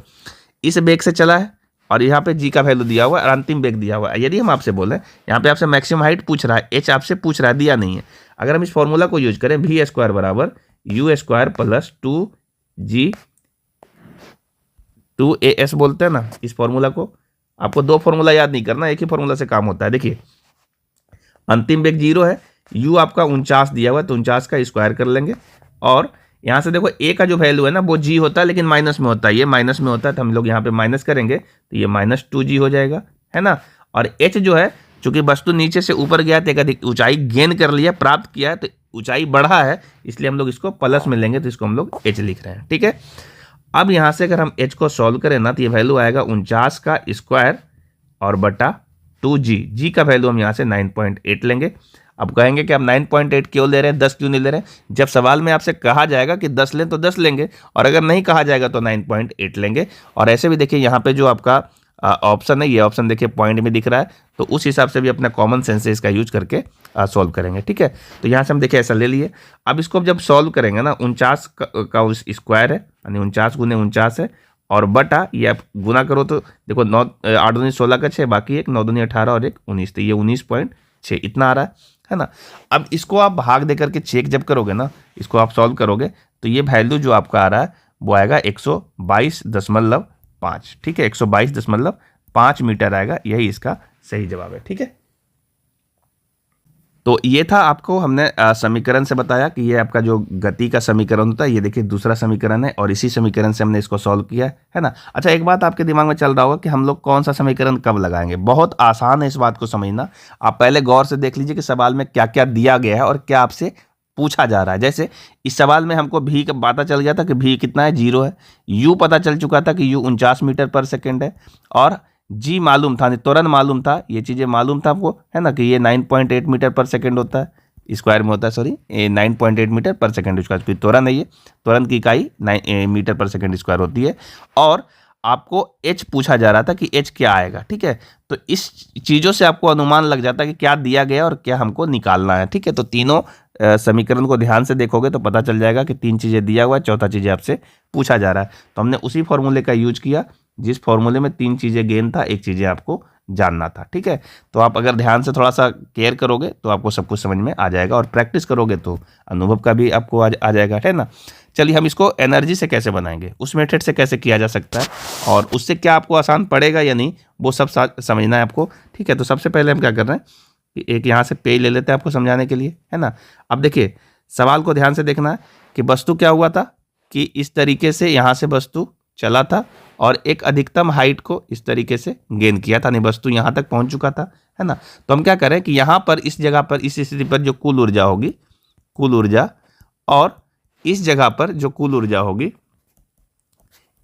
इस वेग से चला है और यहाँ पे जी का वैल्यू दिया हुआ है और अंतिम वेग दिया हुआ है। यदि हम आपसे बोलें, यहाँ पे आपसे मैक्सिमम हाइट पूछ रहा है, एच आपसे पूछ रहा है, दिया नहीं है। अगर हम इस फॉर्मूला को यूज करें, वी स्क्वायर बराबर you square plus 2g 2as बोलते हैं ना इस फॉर्मूला को। आपको दो फॉर्मूला याद नहीं करना, एक ही फॉर्मूला से काम होता है। देखिए, अंतिम वेग 0 है, u आपका 49 दिया हुआ है, तो 49 का स्क्वायर कर लेंगे। और यहाँ से देखो, a का जो वैल्यू है ना वो g होता है, लेकिन माइनस में होता है, ये माइनस में होता है, तो हम लोग यहाँ पे माइनस करेंगे तो ये -2g हो जाएगा, है ना। और h जो है, चूंकि वस्तु नीचे से ऊपर गया तो एक अधिक ऊंचाई गेन कर लिया, प्राप्त किया है, तो ऊंचाई बढ़ा है, इसलिए हम लोग इसको प्लस में लेंगे, तो इसको हम लोग h लिख रहे हैं, ठीक है। अब यहाँ से अगर हम h को सॉल्व करें ना, तो ये वैल्यू आएगा 49 का स्क्वायर और बटा 2g। g का वैल्यू हम यहाँ से 9.8 लेंगे। अब कहेंगे कि आप 9.8 क्यों ले रहे हैं, 10 क्यों नहीं ले रहे हैं। जब सवाल में आपसे कहा जाएगा कि 10 लें तो 10 लेंगे, और अगर नहीं कहा जाएगा तो 9.8 लेंगे। और ऐसे भी देखिए, यहाँ पे जो आपका ऑप्शन है, ये ऑप्शन देखिए पॉइंट में दिख रहा है, तो उस हिसाब से भी अपना कॉमन सेंस से इसका यूज करके सॉल्व करेंगे, ठीक है। तो यहाँ से हम देखिए ऐसा ले लिए। अब इसको जब सॉल्व करेंगे ना, 49 का स्क्वायर है, यानी 49 गुने 49 है, और बटा ये आप गुना करो तो देखो 9 8 दूनी 16 का 6, बाकी एक 9 दूनी 18 और एक 19, तो ये 19.6 इतना आ रहा है ना। अब इसको आप भाग दे करके चेक जब करोगे ना, इसको आप सॉल्व करोगे, तो ये वैल्यू जो आपका आ रहा है वो आएगा 122.5, ठीक है, 122.5 मीटर आएगा। यही इसका सही जवाब है, ठीक है। तो ये था, आपको हमने समीकरण से बताया कि ये आपका जो गति का समीकरण होता है, ये देखिए दूसरा समीकरण है, और इसी समीकरण से हमने इसको सॉल्व किया है ना। अच्छा, एक बात आपके दिमाग में चल रहा होगा कि हम लोग कौन सा समीकरण कब लगाएंगे। बहुत आसान है इस बात को समझना। आप पहले गौर से देख लीजिए कि सवाल में क्या क्या दिया गया है और क्या आपसे पूछा जा रहा है। जैसे इस सवाल में हमको भी का पता चल गया था कि भी कितना है, 0 है। यू पता चल चुका था कि यू 49 मीटर पर सेकेंड है, और जी मालूम था, त्वरण मालूम था, ये चीज़ें मालूम था आपको, है ना, कि ये 9.8 मीटर पर सेकेंड होता है, स्क्वायर में होता है, सॉरी, 9.8 मीटर पर सेकेंड स्क्वायर। त्वरण है, ये त्वरण की इकाई मीटर पर सेकेंड स्क्वायर होती है। और आपको h पूछा जा रहा था कि h क्या आएगा, ठीक है। तो इस चीज़ों से आपको अनुमान लग जाता है कि क्या दिया गया और क्या हमको निकालना है, ठीक है। तो तीनों समीकरण को ध्यान से देखोगे तो पता चल जाएगा कि 3 चीज़ें दिया हुआ है, चौथा चीज़ें आपसे पूछा जा रहा है। तो हमने उसी फॉर्मूले का यूज किया जिस फॉर्मूले में 3 चीज़ें गेन था, 1 चीज़ें आपको जानना था, ठीक है। तो आप अगर ध्यान से थोड़ा सा केयर करोगे तो आपको सब कुछ समझ में आ जाएगा, और प्रैक्टिस करोगे तो अनुभव का भी आपको आ जाएगा, है ना। चलिए, हम इसको एनर्जी से कैसे बनाएंगे, उस मेथड से कैसे किया जा सकता है, और उससे क्या आपको आसान पड़ेगा या नहीं, वो सब समझना है आपको, ठीक है। तो सबसे पहले हम क्या कर रहे हैं कि एक यहाँ से पेज ले लेते हैं आपको समझाने के लिए, है ना। अब देखिए, सवाल को ध्यान से देखना है कि वस्तु क्या हुआ था कि इस तरीके से यहाँ से वस्तु चला था और एक अधिकतम हाइट को इस तरीके से गेन किया था, नहीं वस्तु यहाँ तक पहुँच चुका था, है ना। तो हम क्या करें कि यहाँ पर इस जगह पर, इस स्थिति पर जो कुल ऊर्जा होगी, कुल ऊर्जा, और इस जगह पर जो कुल ऊर्जा होगी,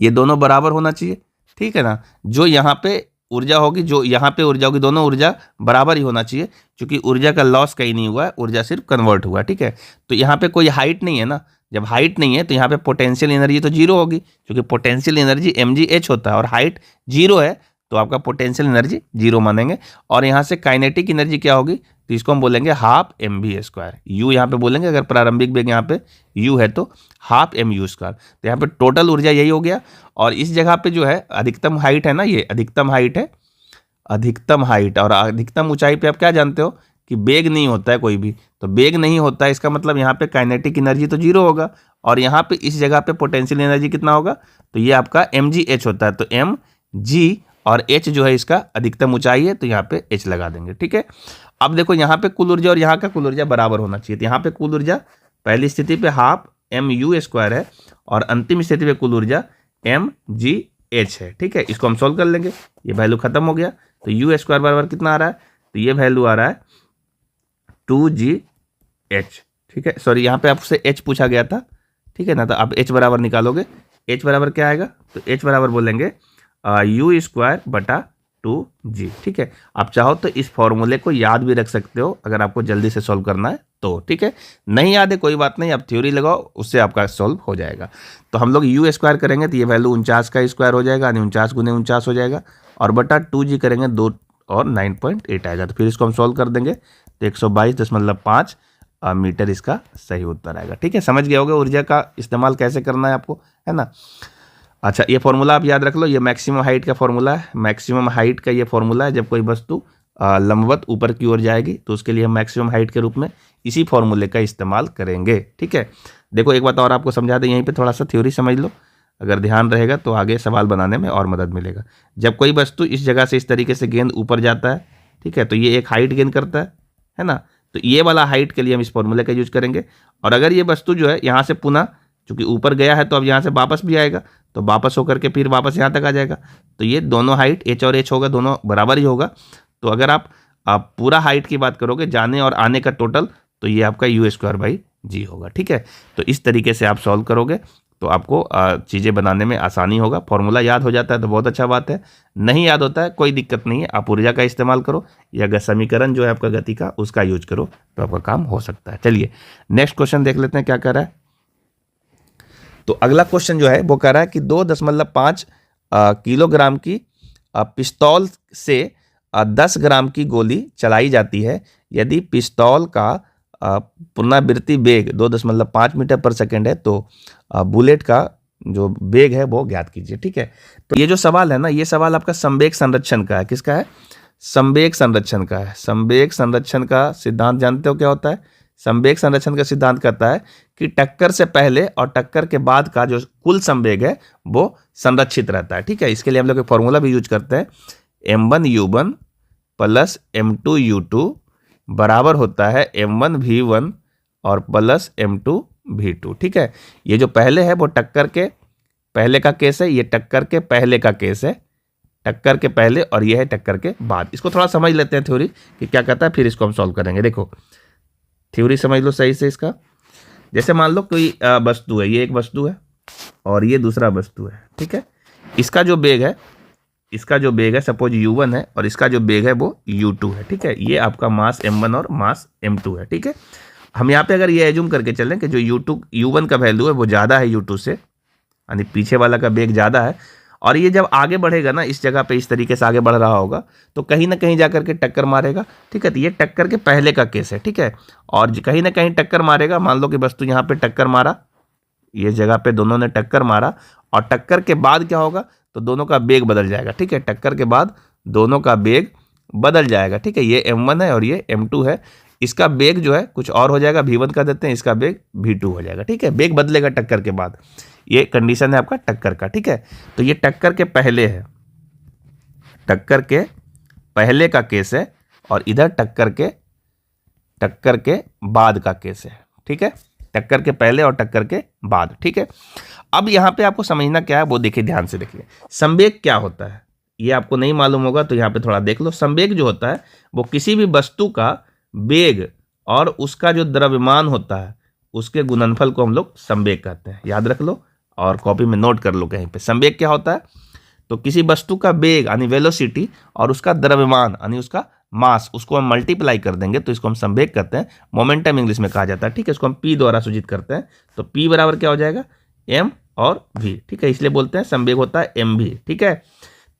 ये दोनों बराबर होना चाहिए, ठीक है ना। जो यहाँ पे ऊर्जा होगी, जो यहाँ पे ऊर्जा होगी, दोनों ऊर्जा बराबर ही होना चाहिए, क्योंकि ऊर्जा का लॉस कहीं नहीं हुआ है, ऊर्जा सिर्फ कन्वर्ट हुआ, ठीक है। तो यहाँ पे कोई हाइट नहीं है ना, जब हाइट नहीं है तो यहाँ पे पोटेंशियल एनर्जी तो 0 होगी, क्योंकि पोटेंशियल एनर्जी mgh होता है, और हाइट 0 है तो आपका पोटेंशियल एनर्जी 0 मानेंगे। और यहाँ से काइनेटिक एनर्जी क्या होगी, तो इसको हम बोलेंगे हाफ mv²। u यहाँ पे बोलेंगे, अगर प्रारंभिक वेग यहाँ पे u है तो हाफ mu²। तो यहाँ पे टोटल ऊर्जा यही हो गया। और इस जगह पे जो है अधिकतम हाइट है ना, ये अधिकतम हाइट है, अधिकतम हाइट और अधिकतम ऊंचाई पे आप क्या जानते हो कि वेग नहीं होता है कोई भी, तो वेग नहीं होता है, इसका मतलब यहाँ पे काइनेटिक एनर्जी तो 0 होगा, और यहाँ पे इस जगह पे पोटेंशियल एनर्जी कितना होगा, तो ये आपका mgh होता है। तो mg और h जो है इसका अधिकतम ऊंचाई है, तो यहाँ पे h लगा देंगे, ठीक है। अब देखो, यहाँ पे कुल ऊर्जा और यहाँ का कुल ऊर्जा बराबर होना चाहिए। तो यहाँ पे कुल ऊर्जा पहली स्थिति पे हाफ mu² है, और अंतिम स्थिति पे कुल ऊर्जा mgh है, ठीक है। इसको हम सोल्व कर लेंगे, ये वैल्यू खत्म हो गया। तो u² बराबर कितना आ रहा है, तो ये वैल्यू आ रहा है 2gh, ठीक है। सॉरी, यहाँ पे आपसे h पूछा गया था, ठीक है ना। तो आप h बराबर निकालोगे, h बराबर क्या आएगा, तो h बराबर बोलेंगे u² बटा 2g। ठीक है, आप चाहो तो इस फॉर्मूले को याद भी रख सकते हो अगर आपको जल्दी से सॉल्व करना है तो। ठीक है, नहीं याद है कोई बात नहीं, आप थ्योरी लगाओ, उससे आपका सॉल्व हो जाएगा। तो हम लोग यू स्क्वायर करेंगे तो ये वैल्यू 49 का स्क्वायर हो जाएगा, यानी 49 गुने 49 हो जाएगा, और बटा 2g करेंगे 2 और 9.8 आएगा। तो फिर इसको हम सॉल्व कर देंगे तो 122.5 मीटर इसका सही उत्तर आएगा। ठीक है, समझ गए होगे ऊर्जा का इस्तेमाल कैसे करना है आपको, है ना। अच्छा, ये फॉर्मूला आप याद रख लो, ये मैक्सिमम हाइट का फॉर्मूला है। मैक्सिमम हाइट का ये फॉर्मूला है, जब कोई वस्तु लंबवत ऊपर की ओर जाएगी तो उसके लिए हम मैक्सिमम हाइट के रूप में इसी फॉर्मूले का इस्तेमाल करेंगे। ठीक है, देखो एक बात और आपको समझा दें, यहीं पे थोड़ा सा थ्योरी समझ लो, अगर ध्यान रहेगा तो आगे सवाल बनाने में और मदद मिलेगा। जब कोई वस्तु इस जगह से इस तरीके से गेंद ऊपर जाता है, ठीक है, तो ये एक हाइट गेन करता है ना, तो ये वाला हाइट के लिए हम इस फॉर्मूले का यूज करेंगे। और अगर ये वस्तु जो है यहाँ से पुनः चूंकि ऊपर गया है तो अब यहाँ से वापस भी आएगा, तो वापस होकर के फिर वापस यहाँ तक आ जाएगा, तो ये दोनों हाइट h और h होगा, दोनों बराबर ही होगा। तो अगर आप पूरा हाइट की बात करोगे, जाने और आने का टोटल, तो ये आपका u²/g होगा। ठीक है, तो इस तरीके से आप सॉल्व करोगे तो आपको चीज़ें बनाने में आसानी होगा। फॉर्मूला याद हो जाता है तो बहुत अच्छा बात है, नहीं याद होता है कोई दिक्कत नहीं है, आप ऊर्जा का इस्तेमाल करो या समीकरण जो है आपका गति का उसका यूज करो तो आपका काम हो सकता है। चलिए नेक्स्ट क्वेश्चन देख लेते हैं क्या कह रहा है। तो अगला क्वेश्चन जो है वो कह रहा है कि 2.5 किलोग्राम की पिस्तौल से 10 ग्राम की गोली चलाई जाती है। यदि पिस्तौल का पुनरावृत्ति वेग 2.5 मीटर पर सेकेंड है तो बुलेट का जो वेग है वो ज्ञात कीजिए। ठीक है, तो ये जो सवाल है ना, ये सवाल आपका संवेग संरक्षण का है। किसका है? संवेग संरक्षण का है। संवेग संरक्षण का सिद्धांत जानते हो क्या होता है? संवेग संरक्षण का सिद्धांत कहता है कि टक्कर से पहले और टक्कर के बाद का जो कुल संवेग है वो संरक्षित रहता है। ठीक है, इसके लिए हम लोग एक फॉर्मूला भी यूज करते हैं, m1u1 प्लस m2u2 बराबर होता है m1v1 और प्लस m2v2। ठीक है, ये जो पहले है वो टक्कर के पहले का केस है, ये टक्कर के पहले का केस है, टक्कर के पहले, और ये है टक्कर के बाद। इसको थोड़ा समझ लेते हैं थ्योरी कि क्या कहता है, फिर इसको हम सॉल्व करेंगे। देखो थ्योरी समझ लो सही से इसका। जैसे मान लो कोई वस्तु है, ये एक वस्तु है और ये दूसरा वस्तु है। ठीक है, इसका जो वेग है सपोज u1 है और इसका जो वेग है वो u2 है। ठीक है, ये आपका मास m1 और मास m2 है। ठीक है, हम यहाँ पे अगर ये एज्यूम करके चलें कि जो u1 का वैल्यू है वो ज़्यादा है u2 से, यानी पीछे वाला का वेग ज़्यादा है, और ये जब आगे बढ़ेगा ना, इस जगह पे इस तरीके से आगे बढ़ रहा होगा तो कहीं ना कहीं जाकर के टक्कर मारेगा। ठीक है, तो ये टक्कर के पहले का केस है। ठीक है, और कहीं ना कहीं टक्कर मारेगा, मान लो कि वस्तु यहाँ पे टक्कर मारा, ये जगह पे दोनों ने टक्कर मारा, और टक्कर के बाद क्या होगा, तो दोनों का वेग बदल जाएगा। ठीक है, टक्कर के बाद दोनों का वेग बदल जाएगा। ठीक है, ये m1 है और ये m2 है, इसका वेग जो है कुछ और हो जाएगा, v1 का देते हैं, इसका वेग v2 हो जाएगा। ठीक है, वेग बदलेगा टक्कर के बाद, ये कंडीशन है आपका टक्कर का। ठीक है, तो ये टक्कर के पहले है, टक्कर के पहले का केस है, और इधर टक्कर के बाद का केस है। ठीक है, टक्कर के पहले और टक्कर के बाद। ठीक है, अब यहाँ पे आपको समझना क्या है वो देखिए, ध्यान से देखिए। संवेग क्या होता है ये आपको नहीं मालूम होगा तो यहाँ पे थोड़ा देख लो। संवेग जो होता है वो किसी भी वस्तु का वेग और उसका जो द्रव्यमान होता है उसके गुणनफल को हम लोग संवेग कहते हैं। याद रख लो और कॉपी में नोट कर लो कहीं पे। संवेग क्या होता है, तो किसी वस्तु का वेग यानी वेलोसिटी और उसका द्रव्यमान यानी उसका मास, उसको हम मल्टीप्लाई कर देंगे तो इसको हम संवेग कहते हैं। मोमेंटम इंग्लिश में कहा जाता है। ठीक है, इसको हम p द्वारा सूचित करते हैं, तो p बराबर क्या हो जाएगा, m और v। ठीक है, इसलिए बोलते हैं संवेग होता है mv। ठीक है,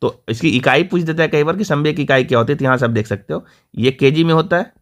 तो इसकी इकाई पूछ देता है कई बार कि संवेग की इकाई क्या होती है, तो यहाँ से आप देख सकते हो ये केजी में होता है,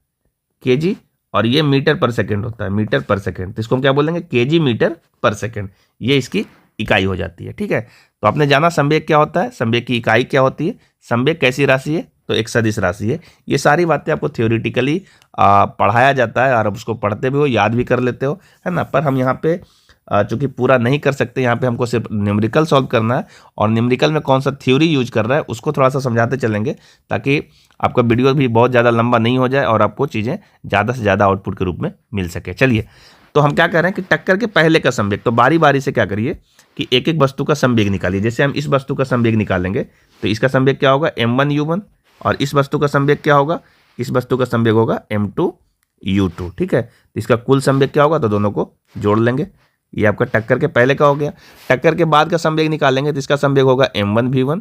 केजी, और ये मीटर पर सेकेंड होता है, मीटर पर सेकेंड, तो इसको हम क्या बोलेंगे, केजी मीटर पर सेकेंड, ये इसकी इकाई हो जाती है। ठीक है, तो आपने जाना संवेग क्या होता है, संवेग की इकाई क्या होती है, संवेग कैसी राशि है, तो एक सदिश राशि है। ये सारी बातें आपको थ्योरेटिकली पढ़ाया जाता है और आप उसको पढ़ते भी हो, याद भी कर लेते हो, है ना। पर हम यहाँ पे चूंकि पूरा नहीं कर सकते, यहाँ पे हमको सिर्फ न्यूमेरिकल सॉल्व करना है, और न्यूमेरिकल में कौन सा थ्योरी यूज कर रहा है उसको थोड़ा सा समझाते चलेंगे, ताकि आपका वीडियो भी बहुत ज़्यादा लंबा नहीं हो जाए और आपको चीज़ें ज़्यादा से ज़्यादा आउटपुट के रूप में मिल सके। चलिए, तो हम क्या कह रहे हैं कि टक्कर के पहले का संवेग, तो बारी बारी से क्या करिए कि एक एक वस्तु का संवेग निकालिए। जैसे हम इस वस्तु का संवेग निकालेंगे तो इसका संवेग क्या होगा, m1u1, और इस वस्तु का संवेग क्या होगा, इस वस्तु का संवेग होगा m2u2। ठीक है, तो इसका कुल संवेग क्या होगा, तो दोनों को जोड़ लेंगे। ये आपका टक्कर के पहले का हो गया। टक्कर के बाद का संवेग निकालेंगे तो इसका संवेग होगा m1v1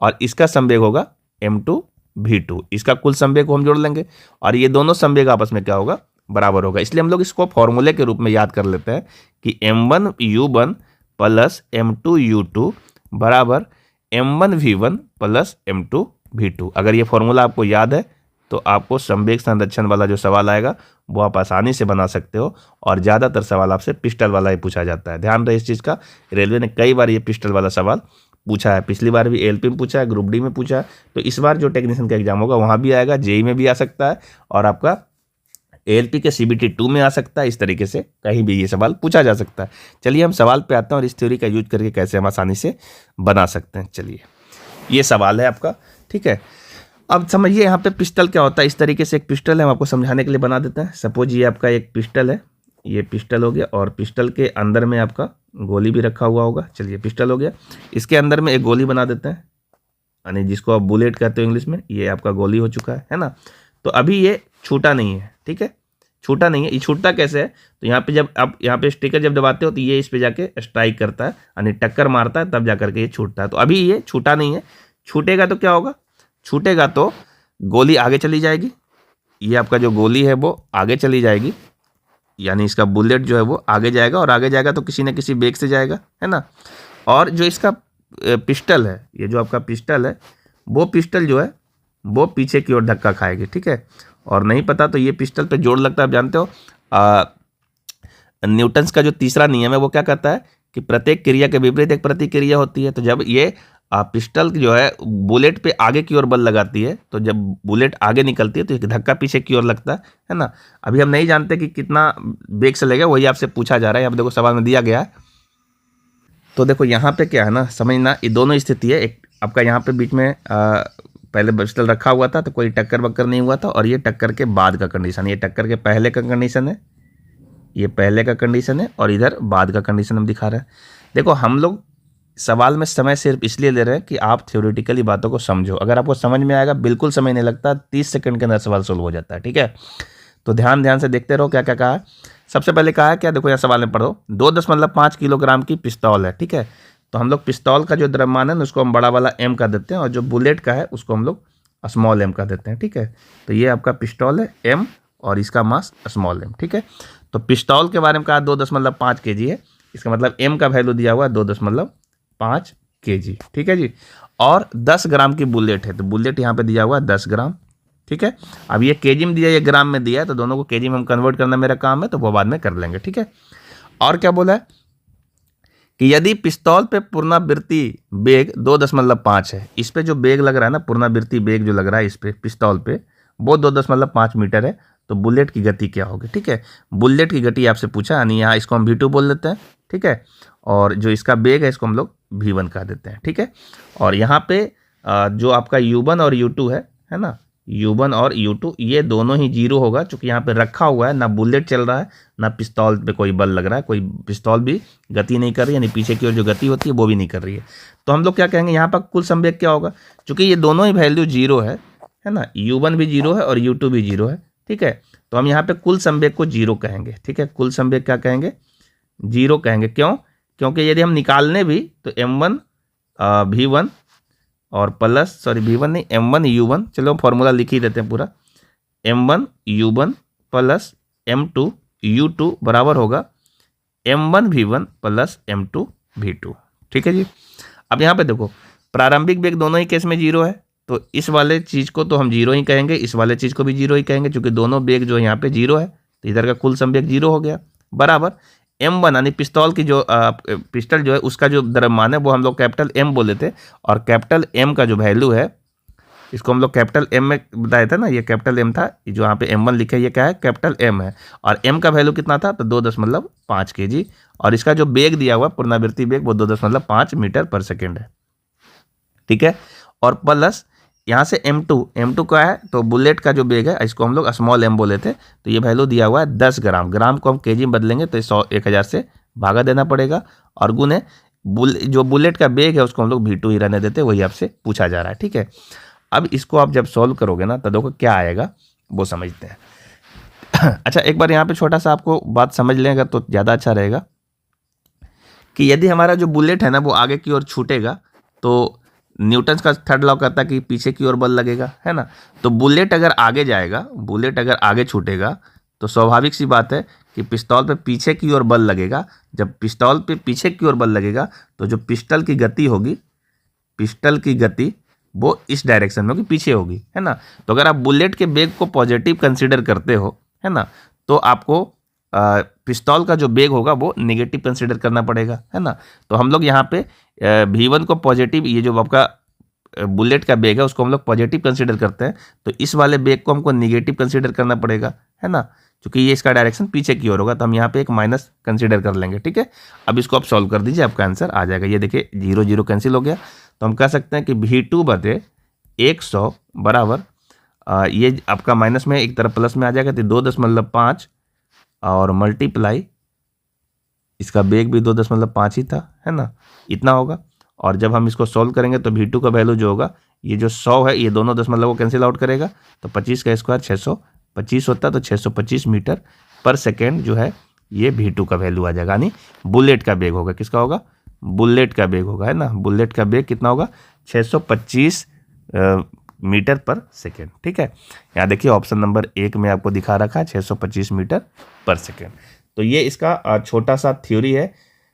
और इसका संवेग होगा M2V2। इसका कुल संवेग को हम जोड़ लेंगे और ये दोनों संवेग आपस में क्या होगा, बराबर होगा। इसलिए हम लोग इसको फॉर्मूले के रूप में याद कर लेते हैं कि M1U1 प्लस M2U2 बराबर M1V1 प्लस M2V2। अगर ये फॉर्मूला आपको याद है तो आपको संवेग संरक्षण वाला जो सवाल आएगा वो आप आसानी से बना सकते हो। और ज़्यादातर सवाल आपसे पिस्टल वाला ही पूछा जाता है, ध्यान रहे इस चीज़ का। रेलवे ने कई बार ये पिस्टल वाला सवाल पूछा है, पिछली बार भी एलपी में पूछा है, ग्रुप डी में पूछा है, तो इस बार जो टेक्नीशियन का एग्जाम होगा वहाँ भी आएगा, जेई में भी आ सकता है और आपका एएलपी के CBT 2 में आ सकता है। इस तरीके से कहीं भी ये सवाल पूछा जा सकता है। चलिए हम सवाल पे आते हैं और इस थ्योरी का यूज करके कैसे हम आसानी से बना सकते हैं। चलिए ये सवाल है आपका, ठीक है। अब समझिए यहाँ पे पिस्टल क्या होता है। इस तरीके से एक पिस्टल है, हम आपको समझाने के लिए बना देते हैं। सपोज ये आपका एक पिस्टल है, ये पिस्टल हो गया और पिस्टल के अंदर में आपका गोली भी रखा हुआ होगा। चलिए पिस्टल हो गया, इसके अंदर में एक गोली बना देते हैं, यानी जिसको आप बुलेट कहते हो इंग्लिश में। ये आपका गोली हो चुका है ना। तो अभी ये छूटा नहीं है, ठीक है, छूटा नहीं है। ये छूटता कैसे है, तो यहाँ पे जब आप यहाँ पे स्टिकर जब दबाते हो तो ये इस पे जाके स्ट्राइक करता है, यानी टक्कर मारता है, तब जाकर के ये छूटता है। तो अभी ये छूटा नहीं है, छूटेगा तो क्या होगा, छूटेगा तो गोली आगे चली जाएगी। ये आपका जो गोली है वो आगे चली जाएगी, यानी इसका बुलेट जो है वो आगे जाएगा और आगे जाएगा तो किसी न किसी वेग से जाएगा, है ना। और जो इसका पिस्टल है, ये जो आपका पिस्टल है, वो पिस्टल जो है वो पीछे की ओर धक्का खाएगी, ठीक है। और नहीं पता तो ये पिस्टल पे जोर लगता है, आप जानते हो न्यूटन्स का जो तीसरा नियम है वो क्या कहता है कि प्रत्येक क्रिया के विपरीत एक प्रतिक्रिया होती है। तो जब ये पिस्टल जो है बुलेट पे आगे की ओर बल लगाती है, तो जब बुलेट आगे निकलती है तो एक धक्का पीछे की ओर लगता है ना। अभी हम नहीं जानते कि कितना वेग से लगेगा, वही आपसे पूछा जा रहा है। यहाँ पे देखो सवाल में दिया गया है, तो देखो यहाँ पे क्या है ना, समझना ये दोनों स्थिति है। एक आपका यहाँ पे बीच में पहले पिस्टल रखा हुआ था तो कोई टक्कर वक्कर नहीं हुआ था, और ये टक्कर के बाद का कंडीशन, ये टक्कर के पहले का कंडीशन है, ये पहले का कंडीशन है, और इधर बाद का कंडीशन हम दिखा रहे हैं। देखो हम लोग सवाल में समय सिर्फ इसलिए ले रहे हैं कि आप थ्योरेटिकली बातों को समझो। अगर आपको समझ में आएगा, बिल्कुल समय नहीं लगता, 30 सेकंड के अंदर सवाल सोल्व हो जाता है, ठीक है। तो ध्यान से देखते रहो क्या क्या कहा है। सबसे पहले कहा है क्या, देखो यहाँ सवाल में पढ़ो, 2.5 किलोग्राम की पिस्तौल है, ठीक है। तो हम लोग पिस्तौल का जो द्रव्यमान है उसको हम बड़ा वाला M का देते हैं, और जो बुलेट का है उसको हम लोग स्मॉल m का देते हैं, ठीक है। तो ये आपका पिस्तौल है M और इसका मास स्मॉल m, ठीक है। तो पिस्तौल के बारे में कहा 2.5 kg है, इसका मतलब M का वैल्यू दिया हुआ है 2.5 kg, ठीक है जी। और 10 ग्राम की बुलेट है, तो बुलेट यहाँ पे दिया हुआ है 10 ग्राम, ठीक है। अब ये केजी में दिया, ये ग्राम में दिया है, तो दोनों को केजी में हम कन्वर्ट करना मेरा काम है, तो वो बाद में कर लेंगे, ठीक है। और क्या बोला है कि यदि पिस्तौल पे पुनरावृत्ति वेग 2.5 है, इस पे जो वेग लग रहा है ना, पुनरावृत्ति वेग जो लग रहा है इस पे पिस्तौल पे, वो 2.5 मीटर है, तो बुलेट की गति क्या होगी, ठीक है। बुलेट की गति आपसे पूछा, यानी यहाँ इसको हम V2 बोल देते हैं, ठीक है। और जो इसका वेग है इसको हम लोग V1 कह देते हैं, ठीक है। और यहाँ पे जो आपका U1 और U2 है ना, U1 और U2 ये दोनों ही 0 होगा, चूंकि यहाँ पे रखा हुआ है, ना बुलेट चल रहा है ना पिस्तौल पे कोई बल लग रहा है, कोई पिस्तौल भी गति नहीं कर रही है, यानी पीछे की ओर जो गति होती है वो भी नहीं कर रही है। तो हम लोग क्या कहेंगे, यहाँ पर कुल संवेग क्या होगा, चूंकि ये दोनों ही वैल्यू 0 है ना, U1 भी 0 है और U2 भी 0 है, ठीक है। तो हम यहाँ पे कुल संवेग को 0 कहेंगे, ठीक है। कुल संवेग क्या कहेंगे, 0 कहेंगे। क्यों, क्योंकि यदि हम निकालने भी तो M1 V1 और प्लस V1 नहीं M1 U1, चलो हम फॉर्मूला लिख ही देते हैं पूरा, M1 U1 plus M2 U2 बराबर होगा M1 V1 plus M2 V2, ठीक है जी। अब यहाँ पे देखो प्रारंभिक वेग दोनों ही केस में 0 है, तो इस वाले चीज़ को तो हम 0 ही कहेंगे, इस वाले चीज़ को भी 0 ही कहेंगे, क्योंकि दोनों वेग जो यहाँ पे 0 है, तो इधर का कुल संवेग 0 हो गया, बराबर M1 यानी पिस्तौल की जो पिस्टल जो है उसका जो द्रव्यमान है वो हम लोग कैपिटल M बोले थे, और कैपिटल M का जो वैल्यू है इसको हम लोग कैपिटल M में बताया था ना, ये कैपिटल M था, जो यहाँ पे M1 लिखा है ये क्या है, कैपिटल M है। और M का वैल्यू कितना था, तो 2.5 kg, और इसका जो वेग दिया हुआ पुनरावृत्ति वेग वो 2.5 मीटर पर सेकेंड है, ठीक है। और प्लस यहाँ से M2 का है, तो बुलेट का जो वेग है इसको हम लोग स्मॉल m बोले थे, तो ये वैल्यू दिया हुआ है 10 ग्राम, ग्राम को हम केजी में बदलेंगे तो 1000 से भागा देना पड़ेगा, और गुने जो बुलेट का वेग है उसको हम लोग V2 ही रहने देते, वही आपसे पूछा जा रहा है, ठीक है। अब इसको आप जब सॉल्व करोगे ना तो देखो क्या आएगा वो समझते हैं। अच्छा एक बार यहाँ पे छोटा सा आपको बात समझ लेंगे तो ज़्यादा अच्छा रहेगा, कि यदि हमारा जो बुलेट है ना वो आगे की ओर छूटेगा, तो न्यूटन का थर्ड लॉ कहता है कि पीछे की ओर बल लगेगा, है ना। तो बुलेट अगर आगे जाएगा, बुलेट अगर आगे छूटेगा तो स्वाभाविक सी बात है कि पिस्तौल पे पीछे की ओर बल लगेगा। जब पिस्तौल पे पीछे की ओर बल लगेगा तो जो पिस्टल की गति होगी, पिस्टल की गति वो इस डायरेक्शन में होगी, पीछे होगी, है ना। तो अगर आप बुलेट के वेग को पॉजिटिव कंसीडर करते हो, है ना, तो आपको पिस्तौल का जो वेग होगा वो नेगेटिव कंसीडर करना पड़ेगा, है ना। तो हम लोग यहाँ पे V1 को पॉजिटिव, ये जो आपका बुलेट का वेग है उसको हम लोग पॉजिटिव कंसीडर करते हैं, तो इस वाले वेग को हमको नेगेटिव कंसीडर करना पड़ेगा, है ना, क्योंकि ये इसका डायरेक्शन पीछे की ओर होगा। तो हम यहाँ पे एक माइनस कंसीडर कर लेंगे, ठीक है। अब इसको आप सॉल्व कर दीजिए, आपका आंसर आ जाएगा। ये देखिए 0 0 कैंसिल हो गया, तो हम कह सकते हैं कि V2/100 बराबर ये आपका माइनस में एक तरफ प्लस में आ जाएगा, तो 2.5 और मल्टीप्लाई इसका वेग भी 2.5 ही था, है ना, इतना होगा। और जब हम इसको सॉल्व करेंगे तो V2 का वैल्यू जो होगा, ये जो 100 है ये दोनों दशमलव को कैंसिल आउट करेगा, तो 25 का स्क्वायर 625 होता है, तो 625 मीटर पर सेकेंड जो है ये V2 का वैल्यू आ जाएगा, यानी बुलेट का वेग होगा। किसका होगा? बुलेट का वेग होगा, है ना। बुलेट का वेग कितना होगा? 625 मीटर पर सेकेंड, ठीक है। यहाँ देखिए ऑप्शन नंबर 1 में आपको दिखा रखा है 625 मीटर पर सेकेंड। तो ये इसका छोटा सा थ्योरी है,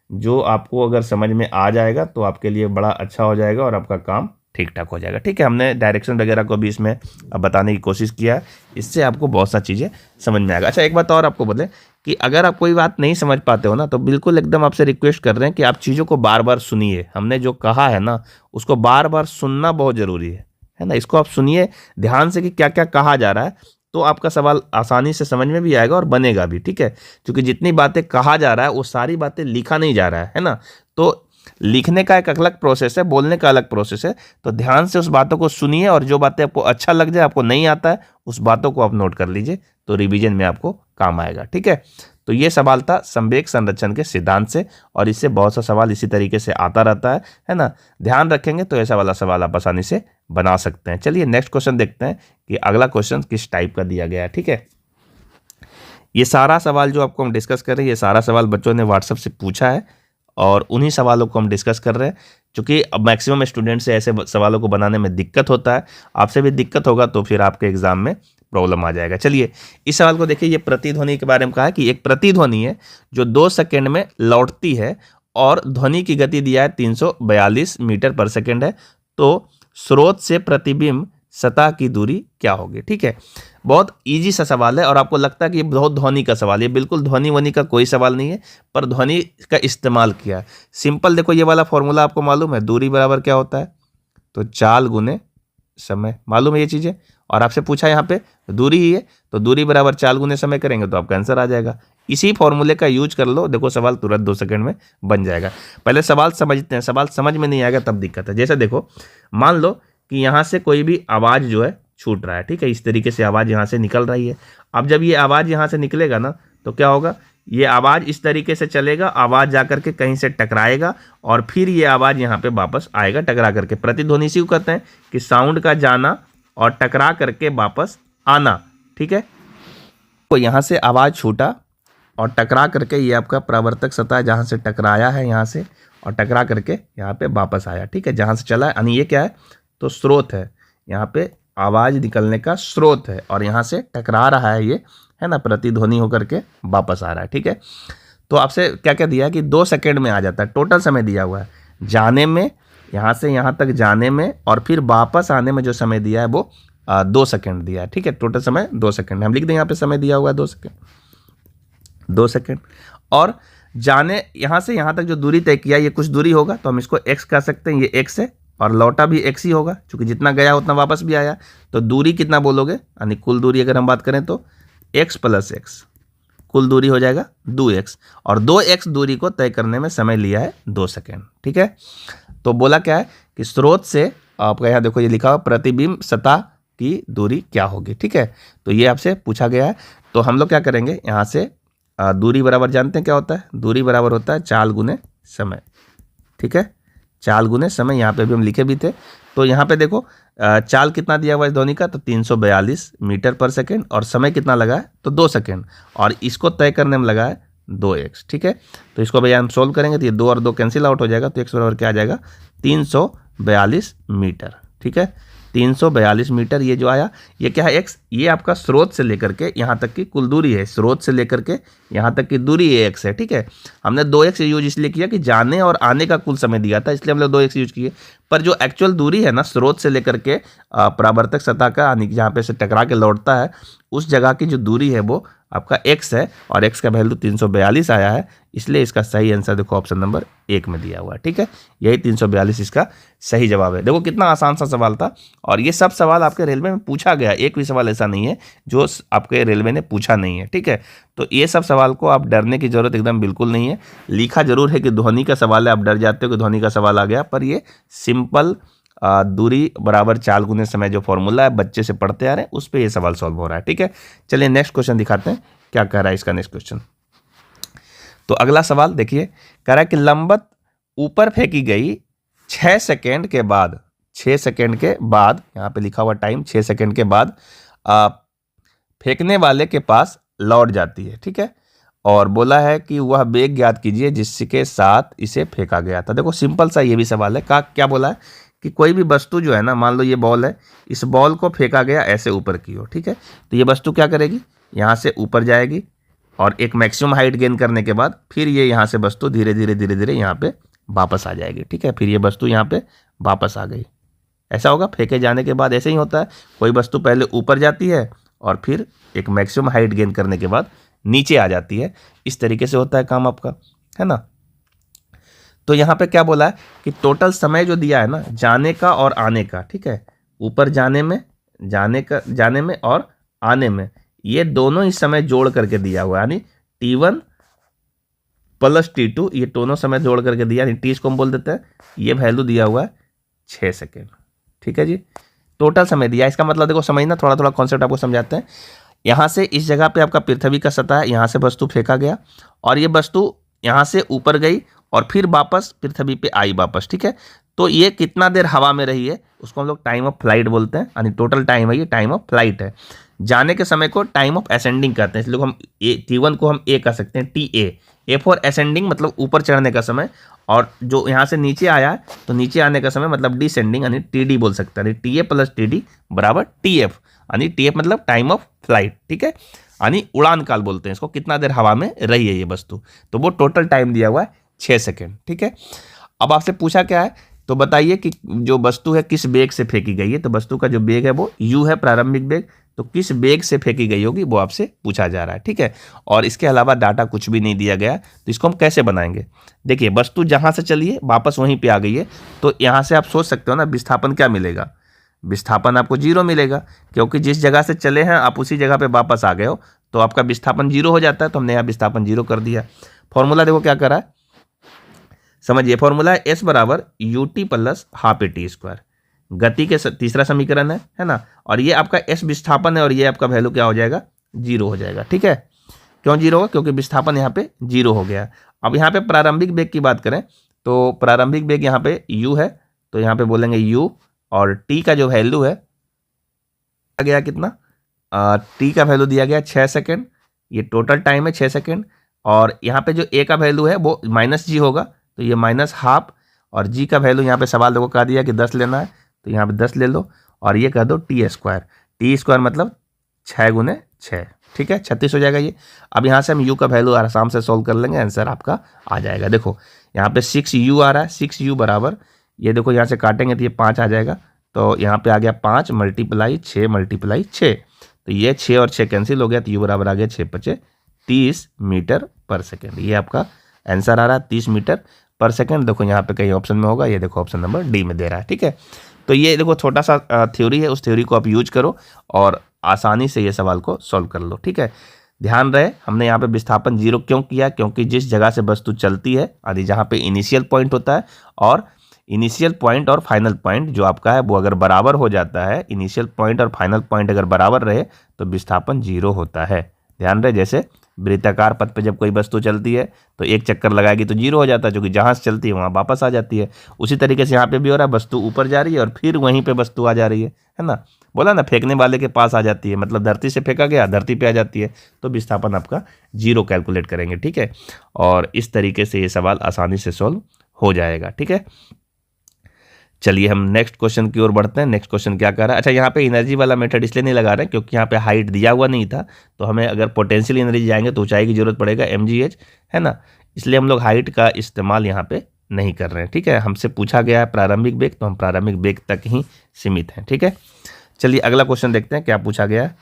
जो आपको अगर समझ में आ जाएगा तो आपके लिए बड़ा अच्छा हो जाएगा और आपका काम ठीक ठाक हो जाएगा, ठीक है। हमने डायरेक्शन वगैरह को भी इसमें बताने की कोशिश किया है, इससे आपको बहुत सा चीज़ें समझ में आएगा। अच्छा, एक बात और आपको बोले कि अगर आप कोई बात नहीं समझ पाते हो ना, तो बिल्कुल एकदम आपसे रिक्वेस्ट कर रहे हैं कि आप चीज़ों को बार बार सुनिए। हमने जो कहा है ना उसको बार बार सुनना बहुत ज़रूरी है ना। इसको आप सुनिए ध्यान से कि क्या क्या कहा जा रहा है, तो आपका सवाल आसानी से समझ में भी आएगा और बनेगा भी, ठीक है। क्योंकि जितनी बातें कहा जा रहा है वो सारी बातें लिखा नहीं जा रहा है ना। तो लिखने का एक अलग प्रोसेस है, बोलने का अलग प्रोसेस है। तो ध्यान से उस बातों को सुनिए और जो बातें आपको अच्छा लग जाए, आपको नहीं आता है, उस बातों को आप नोट कर लीजिए, तो रिवीजन में आपको काम आएगा, ठीक है। तो ये सवाल था संवेग संरक्षण के सिद्धांत से, और इससे बहुत सा सवाल इसी तरीके से आता रहता है ना। ध्यान रखेंगे तो ऐसा वाला सवाल आप आसानी से बना सकते हैं। चलिए नेक्स्ट क्वेश्चन देखते हैं कि अगला क्वेश्चन किस टाइप का दिया गया है, ठीक है। ये सारा सवाल जो आपको हम डिस्कस कर रहे हैं, ये सारा सवाल बच्चों ने व्हाट्सएप से पूछा है और उन्हीं सवालों को हम डिस्कस कर रहे हैं। क्योंकि अब मैक्सिमम स्टूडेंट से ऐसे सवालों को बनाने में दिक्कत होता है, आपसे भी दिक्कत होगा तो फिर आपके एग्जाम में प्रॉब्लम आ जाएगा। चलिए इस सवाल को देखिए, ये प्रतिध्वनि के बारे में कहा है कि एक प्रतिध्वनि है जो 2 सेकंड में लौटती है और ध्वनि की गति दिया है 342 मीटर पर सेकंड है, तो स्रोत से प्रतिबिंब सतह की दूरी क्या होगी, ठीक है। बहुत इजी सा सवाल है और आपको लगता है कि ये बहुत ध्वनि का सवाल है, बिल्कुल ध्वनि वनि का कोई सवाल नहीं है, पर ध्वनि का इस्तेमाल किया है। सिंपल देखो, ये वाला फॉर्मूला आपको मालूम है, दूरी बराबर क्या होता है, तो चाल गुने समय, मालूम है ये चीज़ें। और आपसे पूछा यहाँ पे दूरी ही है, तो दूरी बराबर चाल गुने समय करेंगे तो आपका आंसर आ जाएगा। इसी फॉर्मूले का यूज कर लो, देखो सवाल तुरंत 2 सेकंड में बन जाएगा। पहले सवाल समझते हैं, सवाल समझ में नहीं आएगा तब दिक्कत है। जैसे देखो, मान लो कि यहाँ से कोई भी आवाज़ जो है छूट रहा है, ठीक है, इस तरीके से आवाज़ यहाँ से निकल रही है। अब जब ये आवाज़ यहाँ से निकलेगा ना, तो क्या होगा, ये आवाज़ इस तरीके से चलेगा, आवाज़ जा करके कहीं से टकराएगा और फिर ये आवाज़ यहाँ पे वापस आएगा टकरा करके। प्रतिध्वनि इसी को कहते हैं कि साउंड का जाना और टकरा करके वापस आना, ठीक है। तो यहाँ से आवाज़ छूटा और टकरा करके ये आपका परावर्तक सतह जहाँ से टकराया है यहाँ से, और टकरा करके यहाँ पे वापस आया, ठीक है, जहाँ से चला है, यानी ये क्या है, तो स्रोत है, यहाँ पे आवाज़ निकलने का स्रोत है और यहाँ से टकरा रहा है ये, है ना, प्रतिध्वनि होकर के वापस आ रहा है, ठीक है। तो आपसे क्या क्या दिया है कि 2 सेकंड में आ जाता है, टोटल समय दिया हुआ है जाने में, यहाँ से यहाँ तक जाने में, और फिर वापस आने में जो समय दिया है वो 2 सेकंड दिया है, ठीक है। टोटल समय 2 सेकंड, हम लिख दें यहाँ पे समय दिया हुआ है 2 सेकंड, 2 सेकंड। और जाने यहाँ से यहाँ तक जो दूरी तय किया, ये कुछ दूरी होगा तो हम इसको x कह सकते हैं, ये x है, और लौटा भी x ही होगा, क्योंकि जितना गया उतना वापस भी आया। तो दूरी कितना बोलोगे, यानी कुल दूरी अगर हम बात करें तो x + x, कुल दूरी हो जाएगा 2x, और 2x दूरी को तय करने में समय लिया है 2 सेकंड, ठीक है। तो बोला क्या है कि स्रोत से आपका यहाँ देखो ये लिखा हुआ प्रतिबिंब सतह की दूरी क्या होगी, ठीक है। तो ये आपसे पूछा गया है। तो हम लोग क्या करेंगे, यहाँ से दूरी बराबर जानते हैं क्या होता है, दूरी बराबर होता है चाल गुने समय, ठीक है, चाल गुने समय। यहाँ पे भी हम लिखे भी थे। तो यहाँ पे देखो चाल कितना दिया हुआ है ध्वनि का, तो 342 मीटर पर सेकेंड, और समय कितना लगा है, तो 2 सेकेंड, और इसको तय करने में लगा है 2x, ठीक है। तो इसको भैया हम सोल्व करेंगे तो ये 2 और 2 कैंसिल आउट हो जाएगा, तो x बराबर क्या आ जाएगा, 342 मीटर। ठीक है, 342 मीटर ये जो आया, ये क्या है x, ये आपका स्रोत से लेकर के यहाँ तक की कुल दूरी है, स्रोत से लेकर के यहाँ तक की दूरी ये x है। ठीक है, हमने 2x यूज इसलिए किया कि जाने और आने का कुल समय दिया था, इसलिए हम लोग 2x यूज किए। पर जो एक्चुअल दूरी है ना, स्रोत से लेकर के परावर्तक सतह का यानी कि जहाँ पे से टकरा के लौटता है उस जगह की जो दूरी है वो आपका x है, और x का वैल्यू 342 आया है, इसलिए इसका सही आंसर देखो ऑप्शन नंबर 1 में दिया हुआ है। ठीक है, यही 342 इसका सही जवाब है। देखो कितना आसान सा सवाल था, और ये सब सवाल आपके रेलवे में पूछा गया, एक भी सवाल ऐसा नहीं है जो आपके रेलवे ने पूछा नहीं है। ठीक है, तो ये सब सवाल को आप डरने की जरूरत एकदम बिल्कुल नहीं है। लिखा जरूर है कि ध्वनि का सवाल है, आप डर जाते हो कि ध्वनि का सवाल आ गया, पर ये सिंपल दूरी बराबर चाल गुने समय जो फॉर्मूला है बच्चे से पढ़ते आ रहे हैं उस पे ये सवाल सॉल्व हो रहा है। ठीक है, चलिए नेक्स्ट क्वेश्चन दिखाते हैं क्या कह रहा है इसका नेक्स्ट क्वेश्चन। तो अगला सवाल देखिए, कह रहा है कि लंबवत ऊपर फेंकी गई 6 सेकेंड के बाद, 6 सेकेंड के बाद, यहाँ पे लिखा हुआ टाइम 6 सेकेंड के बाद फेंकने वाले के पास लौट जाती है। ठीक है, और बोला है कि वह वेग ज्ञात कीजिए जिसके साथ इसे फेंका गया था। देखो सिंपल सा ये भी सवाल है, क्या बोला है कि कोई भी वस्तु जो है ना, मान लो ये बॉल है, इस बॉल को फेंका गया ऐसे ऊपर की ओर। ठीक है, तो ये वस्तु क्या करेगी, यहाँ से ऊपर जाएगी और एक मैक्सिमम हाइट गेन करने के बाद फिर ये यहाँ से वस्तु धीरे धीरे यहाँ पे वापस आ जाएगी। ठीक है, फिर ये वस्तु यहाँ पे वापस आ गई, ऐसा होगा। फेंके जाने के बाद ऐसे ही होता है, कोई वस्तु पहले ऊपर जाती है और फिर एक मैक्सिमम हाइट गेन करने के बाद नीचे आ जाती है, इस तरीके से होता है काम आपका, है ना। तो यहाँ पे क्या बोला है कि टोटल समय जो दिया है ना, जाने का और आने का, ठीक है, ऊपर जाने में और आने में, ये दोनों ही समय जोड़ करके दिया हुआ है, यानी T1 प्लस T2, ये दोनों समय जोड़ करके दिया, यानी T इसको हम बोल देते हैं, ये वैल्यू दिया हुआ है 6 सेकेंड। ठीक है जी, टोटल समय दिया, इसका मतलब देखो समझना, थोड़ा थोड़ा कॉन्सेप्ट आपको समझाते हैं। यहाँ से इस जगह पे आपका पृथ्वी का सतह है, यहाँ से वस्तु फेंका गया और ये वस्तु यहाँ से ऊपर गई और फिर वापस पृथ्वी पे आई वापस। ठीक है, तो ये कितना देर हवा में रही है उसको हम लोग टाइम ऑफ फ्लाइट बोलते हैं, यानी टोटल टाइम है, ये टाइम ऑफ फ्लाइट है। जाने के समय को टाइम ऑफ असेंडिंग कहते हैं, इसलिए हम T1 को हम ए कह सकते हैं, TA, फॉर असेंडिंग मतलब ऊपर चढ़ने का समय, और जो यहाँ से नीचे आया है तो नीचे आने का समय मतलब डिसेंडिंग, यानी TD बोल सकते हैं, यानी TA प्लस TD बराबर TF, यानी TF मतलब टाइम ऑफ फ्लाइट। ठीक है, यानी उड़ान काल बोलते हैं इसको, कितना देर हवा में रही है ये वस्तु, तो वो टोटल टाइम दिया हुआ है 6 सेकेंड। ठीक है, अब आपसे पूछा क्या है, तो बताइए कि जो वस्तु है किस वेग से फेंकी गई है, तो वस्तु का जो वेग है वो u है, प्रारंभिक वेग, तो किस वेग से फेंकी गई होगी वो आपसे पूछा जा रहा है। ठीक है, और इसके अलावा डाटा कुछ भी नहीं दिया गया, तो इसको हम कैसे बनाएंगे। देखिए वस्तु जहां से चली है वापस वहीं पे आ गई है, तो यहां से आप सोच सकते हो ना विस्थापन क्या मिलेगा, विस्थापन आपको 0 मिलेगा, क्योंकि जिस जगह से चले हैं आप उसी जगह पे वापस आ गए हो, तो आपका विस्थापन 0 हो जाता है, तो हमने यहाँ विस्थापन 0 कर दिया। फॉर्मूला देखो क्या कर रहा है, समझिए, फॉर्मूला है S बराबर UT plus half AT square, गति के तीसरा समीकरण है ना, और ये आपका S विस्थापन है और ये आपका वैल्यू क्या हो जाएगा, 0 हो जाएगा। ठीक है, क्यों 0 होगा, क्योंकि विस्थापन यहाँ पे 0 हो गया। अब यहाँ पे प्रारंभिक वेग की बात करें तो प्रारंभिक वेग यहाँ पे u है, तो यहाँ पे बोलेंगे u, और t का जो वैल्यू है आ गया कितना, t का वैल्यू दिया गया 6 सेकेंड, ये टोटल टाइम है 6 सेकेंड, और यहाँ पे जो a का वैल्यू है वो -g होगा, तो ये -12, और g का वैल्यू यहाँ पे सवाल देखो कहा दिया कि 10 लेना है, तो यहाँ पे 10 ले लो, और ये कह दो टी स्क्वायर मतलब 6 गुने 6, ठीक है, 36 हो जाएगा ये। अब यहाँ से हम u का वैल्यू आराम से सोल्व कर लेंगे, आंसर आपका आ जाएगा। देखो यहाँ पे 6u आ रहा है, 6u बराबर, ये देखो यहाँ से काटेंगे तो ये 5 आ जाएगा, तो यहाँ पे आ गया 5 × 6 × 6, तो ये 6 और 6 कैंसिल हो गया, तो u बराबर आ गया 6 × 5 30 मीटर पर सेकेंड, ये आपका आंसर आ रहा है 30 मीटर पर सेकेंड। देखो यहाँ पे कहीं ऑप्शन में होगा, ये देखो ऑप्शन नंबर डी में दे रहा है। ठीक है, तो ये देखो छोटा सा थ्योरी है, उस थ्योरी को आप यूज करो और आसानी से ये सवाल को सॉल्व कर लो। ठीक है, ध्यान रहे हमने यहाँ पे विस्थापन 0 क्यों किया, क्योंकि जिस जगह से वस्तु चलती है आदि जहाँ पे इनिशियल पॉइंट होता है, और इनिशियल पॉइंट और फाइनल पॉइंट जो आपका है वो अगर बराबर हो जाता है, इनिशियल पॉइंट और फाइनल पॉइंट अगर बराबर रहे तो विस्थापन 0 होता है। ध्यान रहे, जैसे वृत्ताकार पथ पे जब कोई वस्तु चलती है तो एक चक्कर लगाएगी तो 0 हो जाता है, क्योंकि जहाँ से चलती है वहाँ वापस आ जाती है। उसी तरीके से यहाँ पे भी हो रहा है, वस्तु ऊपर जा रही है और फिर वहीं पे वस्तु आ जा रही है ना, बोला ना फेंकने वाले के पास आ जाती है, मतलब धरती से फेंका गया धरती पे आ जाती है, तो विस्थापन आपका 0 कैलकुलेट करेंगे। ठीक है, और इस तरीके से ये सवाल आसानी से सॉल्व हो जाएगा। ठीक है, चलिए हम नेक्स्ट क्वेश्चन की ओर बढ़ते हैं। नेक्स्ट क्वेश्चन क्या कर रहा है, अच्छा यहाँ पे एनर्जी वाला मेथड इसलिए नहीं लगा रहे हैं क्योंकि यहाँ पे हाइट दिया हुआ नहीं था, तो हमें अगर पोटेंशियल एनर्जी जाएंगे तो ऊंचाई की जरूरत पड़ेगा mgh, है ना, इसलिए हम लोग हाइट का इस्तेमाल यहाँ पे नहीं कर रहे हैं। ठीक है, हमसे पूछा गया है प्रारंभिक वेग, तो हम प्रारंभिक वेग तक ही सीमित हैं। ठीक है, चलिए अगला क्वेश्चन देखते हैं क्या पूछा गया है।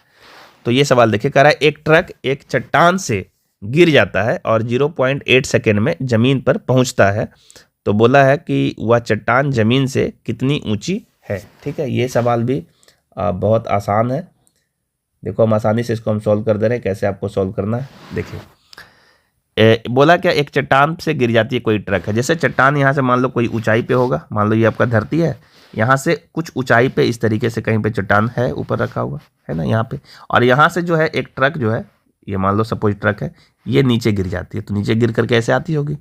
तो ये सवाल देखिए, कह रहा है एक ट्रक एक चट्टान से गिर जाता है और 0.8 सेकेंड में जमीन पर पहुंचता है, तो बोला है कि वह चट्टान जमीन से कितनी ऊंची है। ठीक है, ये सवाल भी बहुत आसान है। देखो हम आसानी से इसको हम सॉल्व कर दे रहे हैं, कैसे आपको सॉल्व करना है देखिए। बोला क्या, एक चट्टान से गिर जाती है कोई ट्रक है, जैसे चट्टान यहाँ से मान लो कोई ऊंचाई पे होगा, मान लो ये आपका धरती है, यहाँ से कुछ ऊंचाई पे इस तरीके से कहीं पे चट्टान है ऊपर रखा हुआ है ना यहाँ पे, और यहाँ से जो है एक ट्रक जो है, ये मान लो सपोज ट्रक है, ये नीचे गिर जाती है, तो नीचे गिर करके ऐसे आती होगी,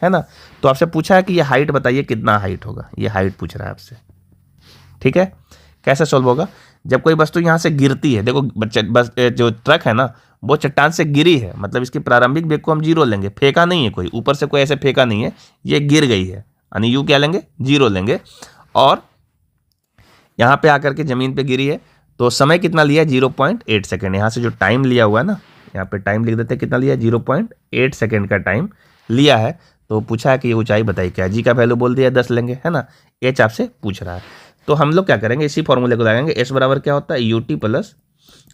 है ना। तो आपसे पूछा है कि ये हाइट बताइए कितना हाइट होगा, ये हाइट पूछ रहा है आपसे। ठीक है, कैसे सॉल्व होगा, जब कोई वस्तु यहाँ से गिरती है, देखो बस जो ट्रक है ना वो चट्टान से गिरी है, मतलब इसकी प्रारंभिक वेग को हम 0 लेंगे, फेंका नहीं है कोई, ऊपर से कोई ऐसे फेंका नहीं है, ये गिर गई है, यानी यू क्या लेंगे, 0 लेंगे, और यहाँ पे आकर के जमीन पे गिरी है, तो समय कितना लिया है, 0.8 सेकेंड। यहाँ से जो टाइम लिया हुआ है ना, यहाँ पे टाइम लिख देते हैं, कितना लिया है, 0.8 सेकेंड का टाइम लिया है। तो पूछा है कि ये ऊंचाई बताइए क्या, जी का वैल्यू बोल दिया 10 लेंगे, है ना, एच आपसे पूछ रहा है, तो हम लोग क्या करेंगे, इसी फॉर्मूले को लगाएंगे, एस बराबर क्या होता है, UT plus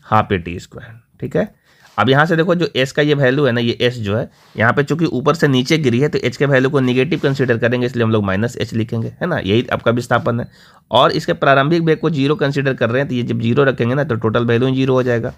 half A T square. ठीक है, अब यहाँ से देखो जो एस का ये वैल्यू है ना, ये एस जो है यहाँ पे चूंकि ऊपर से नीचे गिरी है, तो एच के वैल्यू को निगेटिव कंसीडर करेंगे, इसलिए हम लोग माइनस एच लिखेंगे, है ना, यही आपका विस्थापन है। और इसके प्रारंभिक वेग को 0 कंसीडर कर रहे हैं, तो ये जब 0 रखेंगे ना तो टोटल वैल्यू 0 हो जाएगा।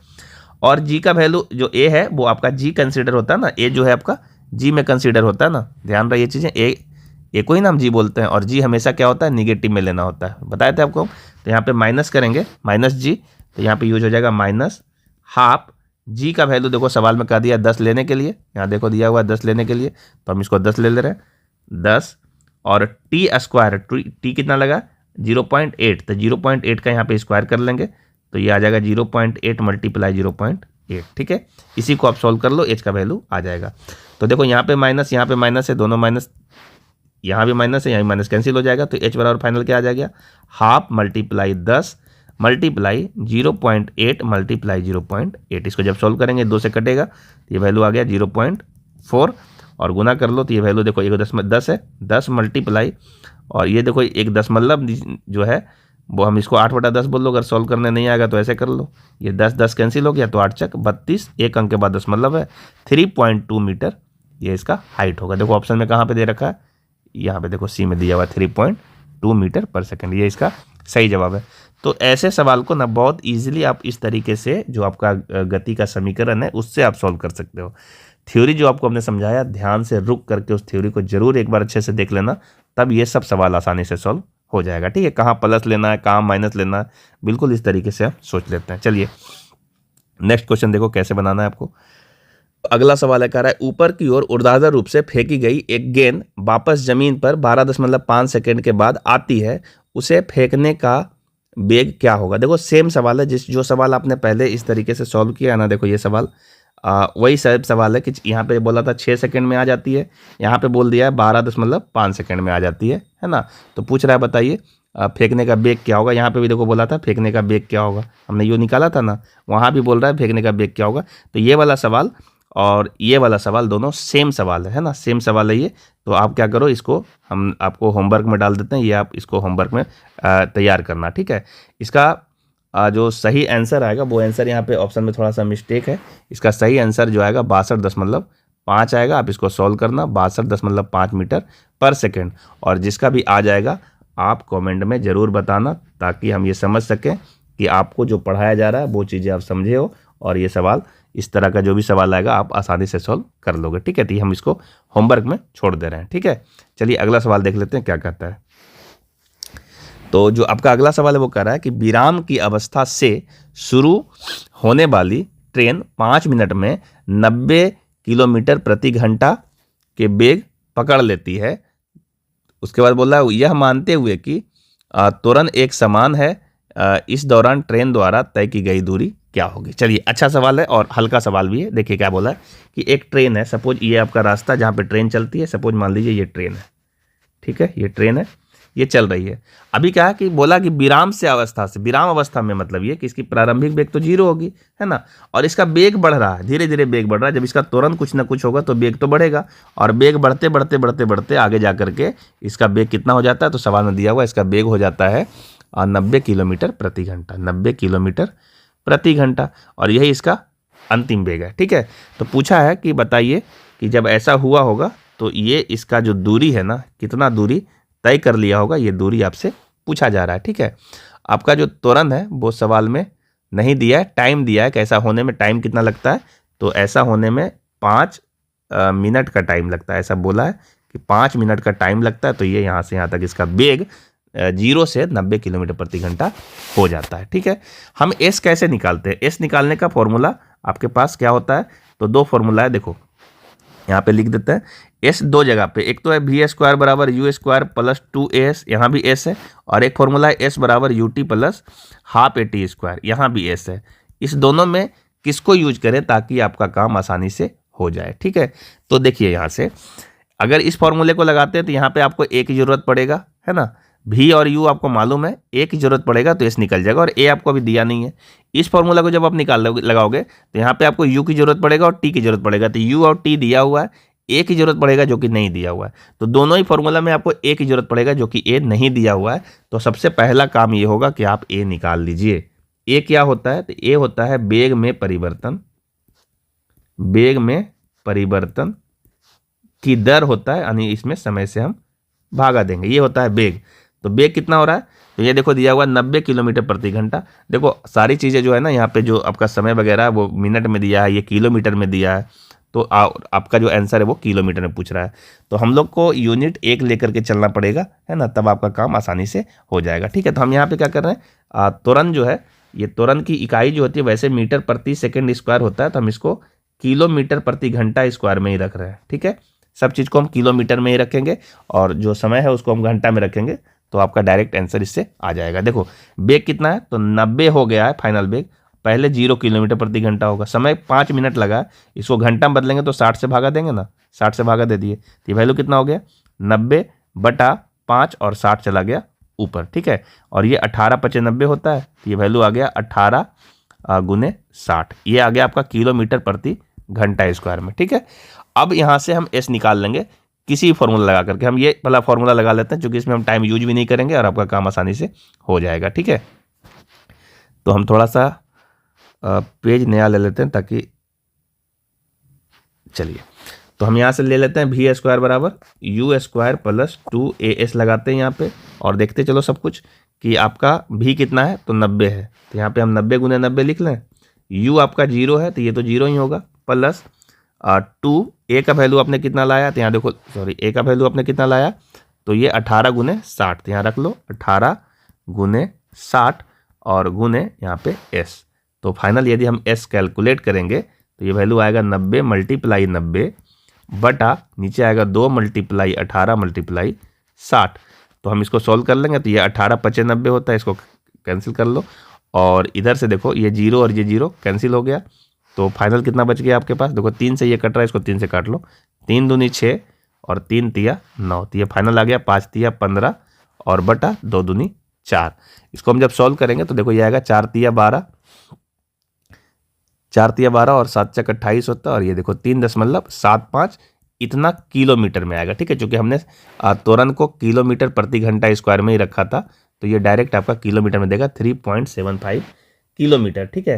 और जी का वैल्यू जो ए है वो आपका जी कंसीडर होता है ना, ए जो है आपका जी में कंसीडर होता है ना, ध्यान रहे ये चीज़ें, ए को ही ना हम जी बोलते हैं, और जी हमेशा क्या होता है, निगेटिव में लेना होता है, बताए थे आपको। तो यहाँ पे माइनस करेंगे, माइनस जी, तो यहाँ पे यूज हो जाएगा माइनस हाफ, जी का वैल्यू देखो सवाल में कहा दिया 10 लेने के लिए, यहाँ देखो दिया हुआ 10 लेने के लिए, तो हम इसको 10 ले रहे हैं, 10, और टी स्क्वायर, टी कितना लगा 0.8, तो 0.8 का यहाँ पे स्क्वायर कर लेंगे, तो ये आ जाएगा 0.8 मल्टीप्लाई 0.8। ठीक है, इसी को आप सॉल्व कर लो, एच का वैल्यू आ जाएगा। तो देखो यहाँ पे माइनस है, दोनों माइनस, यहाँ भी माइनस है, यहाँ भी माइनस, कैंसिल हो जाएगा, तो एच बराबर फाइनल क्या आ जाएगा, हाफ मल्टीप्लाई 10 मल्टीप्लाई 0.8 मल्टीप्लाई 0.8, इसको जब सॉल्व करेंगे 2 से कटेगा, तो ये वैल्यू आ गया 0.4, और गुना कर लो तो ये वैल्यू देखो 1 है, 10 मल्टीप्लाई, और ये देखो 1 दशमलव जो है वो हम इसको 8/10 बोल लो, अगर सॉल्व करने नहीं आएगा तो ऐसे कर लो, ये 10 कैंसिल हो गया, तो 8 चक 32, एक अंक के बाद दशमलव है, 3.2 मीटर ये इसका हाइट होगा। देखो ऑप्शन में कहाँ पे दे रखा है, यहाँ पे देखो सी में दिया हुआ 3.2 मीटर पर सेकेंड, ये इसका सही जवाब है। तो ऐसे सवाल को ना बहुत इजीली आप इस तरीके से जो आपका गति का समीकरण है उससे आप सॉल्व कर सकते हो। थ्योरी जो आपको हमने समझाया, ध्यान से रुक करके उस थ्योरी को जरूर एक बार अच्छे से देख लेना, तब ये सब सवाल आसानी से सॉल्व हो जाएगा। ठीक है, कहाँ प्लस लेना है, कहाँ माइनस लेना है, बिल्कुल इस तरीके से आप सोच लेते हैं। चलिए नेक्स्ट क्वेश्चन देखो कैसे बनाना है आपको। अगला सवाल है, कह रहा है ऊपर की ओर ऊर्ध्वाधर रूप से फेंकी गई एक गेंद वापस जमीन पर 12.5 सेकेंड के बाद आती है, उसे फेंकने का वेग क्या होगा। देखो सेम सवाल है, जो सवाल आपने पहले इस तरीके से सॉल्व किया ना, देखो ये सवाल वही सवाल है कि यहाँ पे बोला था 6 सेकंड में आ जाती है, यहाँ पे बोल दिया है 12.5 सेकंड में आ जाती है ना। तो पूछ रहा है बताइए फेंकने का वेग क्या होगा। यहाँ पे भी देखो बोला था फेंकने का वेग क्या होगा, हमने ये निकाला था ना, वहाँ भी बोल रहा है फेंकने का वेग क्या होगा। तो ये वाला सवाल और ये वाला सवाल दोनों सेम सवाल है ना, सेम सवाल है ये। तो आप क्या करो, इसको हम आपको होमवर्क में डाल देते हैं, ये आप इसको होमवर्क में तैयार करना। ठीक है, इसका जो सही आंसर आएगा वो आंसर यहाँ पे ऑप्शन में थोड़ा सा मिस्टेक है, इसका सही आंसर जो आएगा 62.5 आएगा। आप इसको सॉल्व करना, 62.5 मीटर पर सेकेंड, और जिसका भी आ जाएगा आप कमेंट में ज़रूर बताना, ताकि हम ये समझ सकें कि आपको जो पढ़ाया जा रहा है वो चीज़ें आप समझे हो, और ये सवाल इस तरह का जो भी सवाल आएगा आप आसानी से सॉल्व कर लोगे। ठीक है, तो हम इसको होमवर्क में छोड़ दे रहे हैं। ठीक है, चलिए अगला सवाल देख लेते हैं क्या कहता है। तो जो आपका अगला सवाल है वो कह रहा है कि विराम की अवस्था से शुरू होने वाली ट्रेन 5 मिनट में 90 किलोमीटर प्रति घंटा के वेग पकड़ लेती है। उसके बाद बोल रहा है यह मानते हुए कि त्वरण एक समान है, इस दौरान ट्रेन द्वारा तय की गई दूरी क्या होगी। चलिए अच्छा सवाल है और हल्का सवाल भी है। देखिए क्या बोला है कि एक ट्रेन है, सपोज ये आपका रास्ता जहाँ पे ट्रेन चलती है, सपोज मान लीजिए ये ट्रेन है, ठीक है, ये ट्रेन है, ये चल रही है। अभी क्या है कि बोला कि विराम से अवस्था से, विराम अवस्था में मतलब ये कि इसकी प्रारंभिक वेग तो 0 होगी, है ना, और इसका वेग बढ़ रहा है, धीरे धीरे वेग बढ़ रहा है। जब इसका तुरंत कुछ ना कुछ होगा तो वेग तो बढ़ेगा, और वेग बढ़ते बढ़ते बढ़ते बढ़ते आगे जा करके इसका वेग कितना हो जाता है, तो सवाल में दिया हुआ इसका वेग हो जाता है 90 किलोमीटर प्रति घंटा, 90 किलोमीटर प्रति घंटा, और यही इसका अंतिम वेग है। ठीक है, तो पूछा है कि बताइए कि जब ऐसा हुआ होगा तो ये इसका जो दूरी है ना, कितना दूरी तय कर लिया होगा, ये दूरी आपसे पूछा जा रहा है। ठीक है, आपका जो त्वरण है वो सवाल में नहीं दिया है, टाइम दिया है कि ऐसा होने में टाइम कितना लगता है, तो ऐसा होने में 5 मिनट का टाइम लगता है। ऐसा बोला है कि 5 मिनट का टाइम लगता है, तो ये यहाँ से यहाँ तक इसका वेग 0 से 90 किलोमीटर प्रति घंटा हो जाता है। ठीक है, हम एस कैसे निकालते हैं? एस निकालने का फॉर्मूला आपके पास क्या होता है, तो 2 फॉर्मूला है, देखो यहाँ पे लिख देते हैं। एस 2 जगह पे, एक तो है वी स्क्वायर बराबर यू स्क्वायर प्लस 2as, यहाँ भी एस है, और एक फॉर्मूला है एस बराबर U T plus half A T square, यहाँ भी एस है। इस दोनों में किसको यूज करें ताकि आपका काम आसानी से हो जाए? ठीक है, तो देखिए यहाँ से अगर इस फॉर्मूले को लगाते हैं तो यहाँ पे आपको ए की जरूरत पड़ेगा, है ना, भी और यू आपको मालूम है, ए की जरूरत पड़ेगा तो एस निकल जाएगा, और ए आपको अभी दिया नहीं है। इस फॉर्मूला को जब आप लगाओगे तो यहाँ पे आपको यू की जरूरत पड़ेगा और टी की जरूरत पड़ेगा, तो यू और टी दिया हुआ है, ए की जरूरत पड़ेगा जो कि नहीं दिया हुआ है, तो दोनों ही फॉर्मूला में आपको ए की जरूरत पड़ेगा जो कि ए नहीं दिया हुआ है। तो सबसे पहला काम ये होगा कि आप ए निकाल लीजिए। ए क्या होता है, तो ए होता है वेग में परिवर्तन, वेग में परिवर्तन की दर होता है, यानी इसमें समय से हम भागा देंगे, ये होता है वेग। तो वेग कितना हो रहा है, तो ये देखो दिया हुआ 90 किलोमीटर प्रति घंटा। देखो सारी चीज़ें जो है ना, यहाँ पे जो आपका समय वगैरह है वो मिनट में दिया है, ये किलोमीटर में दिया है, तो आपका जो आंसर है वो किलोमीटर में पूछ रहा है। तो हम लोग को यूनिट 1 लेकर के चलना पड़ेगा, है ना, तब आपका काम आसानी से हो जाएगा। ठीक है, तो हम यहाँ पे क्या कर रहे हैं, त्वरण जो है, ये त्वरण की इकाई जो होती है वैसे मीटर प्रति सेकेंड स्क्वायर होता है, तो हम इसको किलोमीटर प्रति घंटा स्क्वायर में ही रख रहे हैं। ठीक है, सब चीज़ को हम किलोमीटर में ही रखेंगे, और जो समय है उसको हम घंटा में रखेंगे, तो आपका डायरेक्ट आंसर इससे आ जाएगा। देखो वेग कितना है, तो 90 हो गया है फाइनल वेग, पहले 0 किलोमीटर प्रति घंटा होगा, समय 5 मिनट लगा, इसको घंटा में बदलेंगे तो 60 से भागा देंगे ना, 60 से भागा दे दिए, तो ये वैल्यू कितना हो गया 90/5, और 60 चला गया ऊपर। ठीक है, और ये 18/95 होता है, तो ये वैल्यू आ गया 18 गुने 60, ये आ गया आपका किलोमीटर प्रति घंटा स्क्वायर में। ठीक है, अब यहाँ से हम एस निकाल लेंगे किसी फॉर्मूला लगा करके। हम ये वाला फॉर्मूला लगा लेते हैं क्योंकि इसमें हम टाइम यूज भी नहीं करेंगे और आपका काम आसानी से हो जाएगा। ठीक है, तो हम थोड़ा सा पेज नया ले लेते हैं ताकि, चलिए, तो हम यहाँ से ले लेते हैं वी स्क्वायर बराबर यू स्क्वायर प्लस 2as लगाते हैं यहाँ पे, और देखते चलो सब कुछ कि आपका भी कितना है, तो 90 है, तो यहाँ पे हम 90 गुने 90 लिख लें। u आपका 0 है तो ये तो 0 ही होगा, प्लस 2, ए का वैल्यू आपने कितना लाया, तो यहाँ देखो, सॉरी, ए का वैल्यू आपने कितना लाया, तो ये 18 गुने 60, तो यहाँ रख लो 18 गुने 60 और गुने यहाँ पे s, तो फाइनल यदि हम s कैलकुलेट करेंगे तो ये वैल्यू आएगा 90 × 90 बटा नीचे आएगा 2 × 18 × 60। तो हम इसको सॉल्व कर लेंगे, तो ये 18/95 होता है, इसको कैंसिल कर लो, और इधर से देखो ये 0 और ये 0 कैंसिल हो गया, तो फाइनल कितना बच गया आपके पास, देखो 3 से ये कट रहा है, इसको 3 से काट लो, 3 दूनी 6 और 3 तिया 9, तो ये फाइनल आ गया 5 तिया 15 और बटा 2 दूनी 4। इसको हम जब सॉल्व करेंगे तो देखो ये आएगा 4 तिया 12, 4 तिया 12 और 7 चक 28 होता है, और ये देखो 3.75 इतना किलोमीटर में आएगा। ठीक है, चूंकि हमने त्वरण को किलोमीटर प्रति घंटा स्क्वायर में ही रखा था, तो ये डायरेक्ट आपका किलोमीटर में देगा 3.75 किलोमीटर। ठीक है,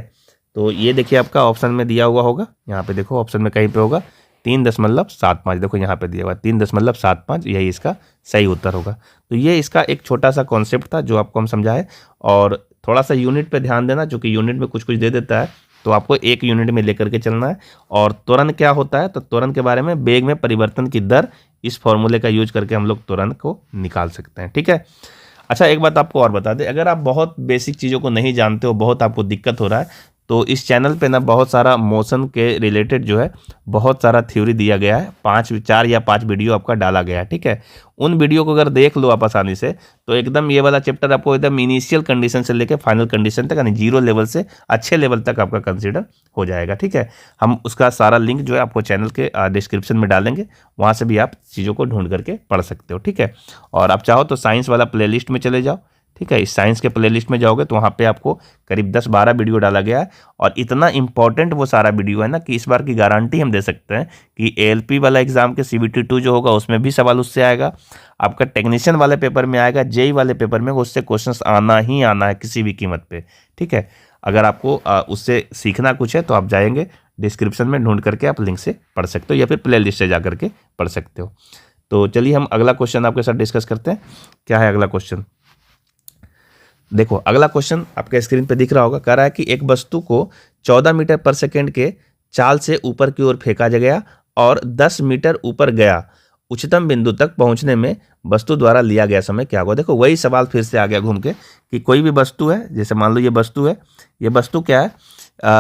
तो ये देखिए आपका ऑप्शन में दिया हुआ होगा, यहाँ पे देखो ऑप्शन में कहीं पे होगा 3.75, देखो यहाँ पे दिया हुआ 3.75, यही इसका सही उत्तर होगा। तो ये इसका एक छोटा सा कॉन्सेप्ट था जो आपको हम समझाए, और थोड़ा सा यूनिट पे ध्यान देना, क्योंकि यूनिट में कुछ कुछ दे देता है, तो आपको एक यूनिट में लेकर के चलना है। और त्वरण क्या होता है, तो त्वरण के बारे में, वेग में परिवर्तन की दर, इस फॉर्मूले का यूज करके हम लोग त्वरण को निकाल सकते हैं। ठीक है, अच्छा एक बात आपको और बता दें, अगर आप बहुत बेसिक चीज़ों को नहीं जानते हो, बहुत आपको दिक्कत हो रहा है, तो इस चैनल पे ना बहुत सारा मोशन के रिलेटेड जो है बहुत सारा थ्योरी दिया गया है, 4 या 5 वीडियो आपका डाला गया है, ठीक है। उन वीडियो को अगर देख लो आप आसानी से तो एकदम ये वाला चैप्टर आपको एकदम इनिशियल कंडीशन से लेकर फाइनल कंडीशन तक, यानी 0 लेवल से अच्छे लेवल तक आपका कंसीडर हो जाएगा, ठीक है। हम उसका सारा लिंक जो है आपको चैनल के डिस्क्रिप्शन में डालेंगे, वहाँ से भी आप चीज़ों को ढूंढ करके पढ़ सकते हो, ठीक है। और आप चाहो तो साइंस वाला प्लेलिस्ट में चले जाओ, ठीक है। इस साइंस के प्लेलिस्ट में जाओगे तो वहाँ पे आपको करीब 10-12 वीडियो डाला गया है, और इतना इंपॉर्टेंट वो सारा वीडियो है ना कि इस बार की गारंटी हम दे सकते हैं कि ALP वाला एग्जाम के CBT 2 जो होगा उसमें भी सवाल उससे आएगा, आपका टेक्नीशियन वाले पेपर में आएगा, JEE वाले पेपर में उससे क्वेश्चंस आना ही आना है किसी भी कीमत पे, ठीक है। अगर आपको उससे सीखना कुछ है तो आप जाएंगे डिस्क्रिप्शन में ढूंढ करके आप लिंक से पढ़ सकते हो, या फिर प्ले लिस्ट से जा करके पढ़ सकते हो। तो चलिए हम अगला क्वेश्चन आपके साथ डिस्कस करते हैं। क्या है अगला क्वेश्चन? देखो अगला क्वेश्चन आपके स्क्रीन पे दिख रहा होगा। कह रहा है कि एक वस्तु को 14 मीटर पर सेकेंड के चाल से ऊपर की ओर फेंका गया और 10 मीटर ऊपर गया, उच्चतम बिंदु तक पहुंचने में वस्तु द्वारा लिया गया समय क्या होगा? देखो वही सवाल फिर से आ गया घूम के कि कोई भी वस्तु है, जैसे मान लो ये वस्तु है, ये वस्तु क्या है,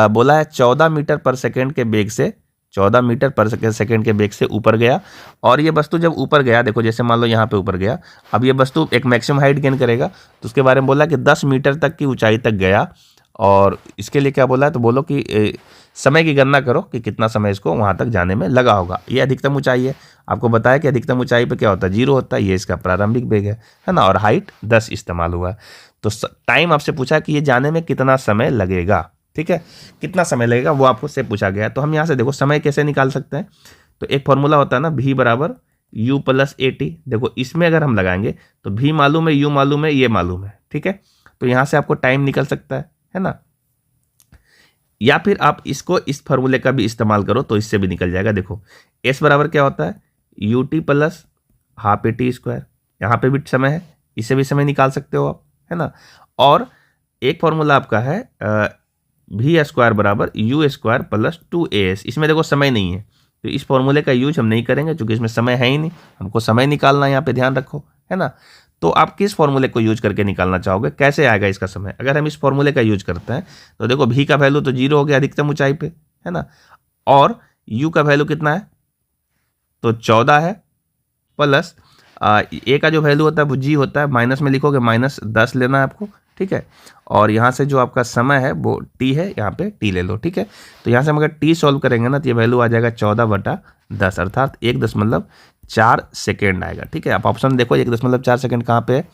बोला है 14 मीटर पर सेकेंड के वेग से, 14 मीटर पर सेकेंड के वेग से ऊपर गया, और ये वस्तु जब ऊपर गया, देखो जैसे मान लो यहाँ पे ऊपर गया, अब ये वस्तु एक मैक्सिमम हाइट गेन करेगा, तो उसके बारे में बोला कि 10 मीटर तक की ऊंचाई तक गया, और इसके लिए क्या बोला है, तो बोलो कि समय की गणना करो कि कितना समय इसको वहाँ तक जाने में लगा होगा। ये अधिकतम ऊंचाई है, आपको बताया कि अधिकतम ऊंचाई पे क्या होता है, 0 होता है, ये इसका प्रारंभिक वेग है ना, और हाइट 10 इस्तेमाल हुआ है। तो टाइम आपसे पूछा कि ये जाने में कितना समय लगेगा, ठीक है, कितना समय लगेगा वो आपको से पूछा गया है। तो हम यहाँ से देखो समय कैसे निकाल सकते हैं, तो एक फॉर्मूला होता है ना, V बराबर U प्लस AT। देखो इसमें अगर हम लगाएंगे तो V मालूम है, U मालूम है, ये मालूम है, ठीक है। तो यहाँ से आपको टाइम निकल सकता है ना, या फिर आप इसको इस फॉर्मूले का भी इस्तेमाल करो तो इससे भी निकल जाएगा। देखो S बराबर क्या होता है, UT plus half AT square, यहाँ पे भी समय है, इससे भी समय निकाल सकते हो आप, है ना। और एक फॉर्मूला आपका है V स्क्वायर बराबर U स्क्वायर प्लस 2AS, इसमें देखो समय नहीं है तो इस फॉर्मूले का यूज हम नहीं करेंगे क्योंकि इसमें समय है ही नहीं, हमको समय निकालना है, यहाँ पे ध्यान रखो, है ना। तो आप किस फॉर्मूले को यूज करके निकालना चाहोगे, कैसे आएगा इसका समय? अगर हम इस फॉर्मूले का यूज करते हैं तो देखो V का वैल्यू तो 0 हो गया अधिकतम ऊंचाई पे, है ना, और U का वैल्यू कितना है, तो 14 है, प्लस A का जो वैल्यू होता है वो G होता है, माइनस में लिखोगे -10 लेना है आपको, ठीक है। और यहाँ से जो आपका समय है वो T है, यहाँ पे T ले लो, ठीक है। तो यहाँ से हम अगर T सॉल्व करेंगे ना तो ये वैल्यू आ जाएगा 14/10 अर्थात 1.4 सेकेंड आएगा, ठीक है। आप ऑप्शन देखो 1.4 सेकेंड कहाँ पे है,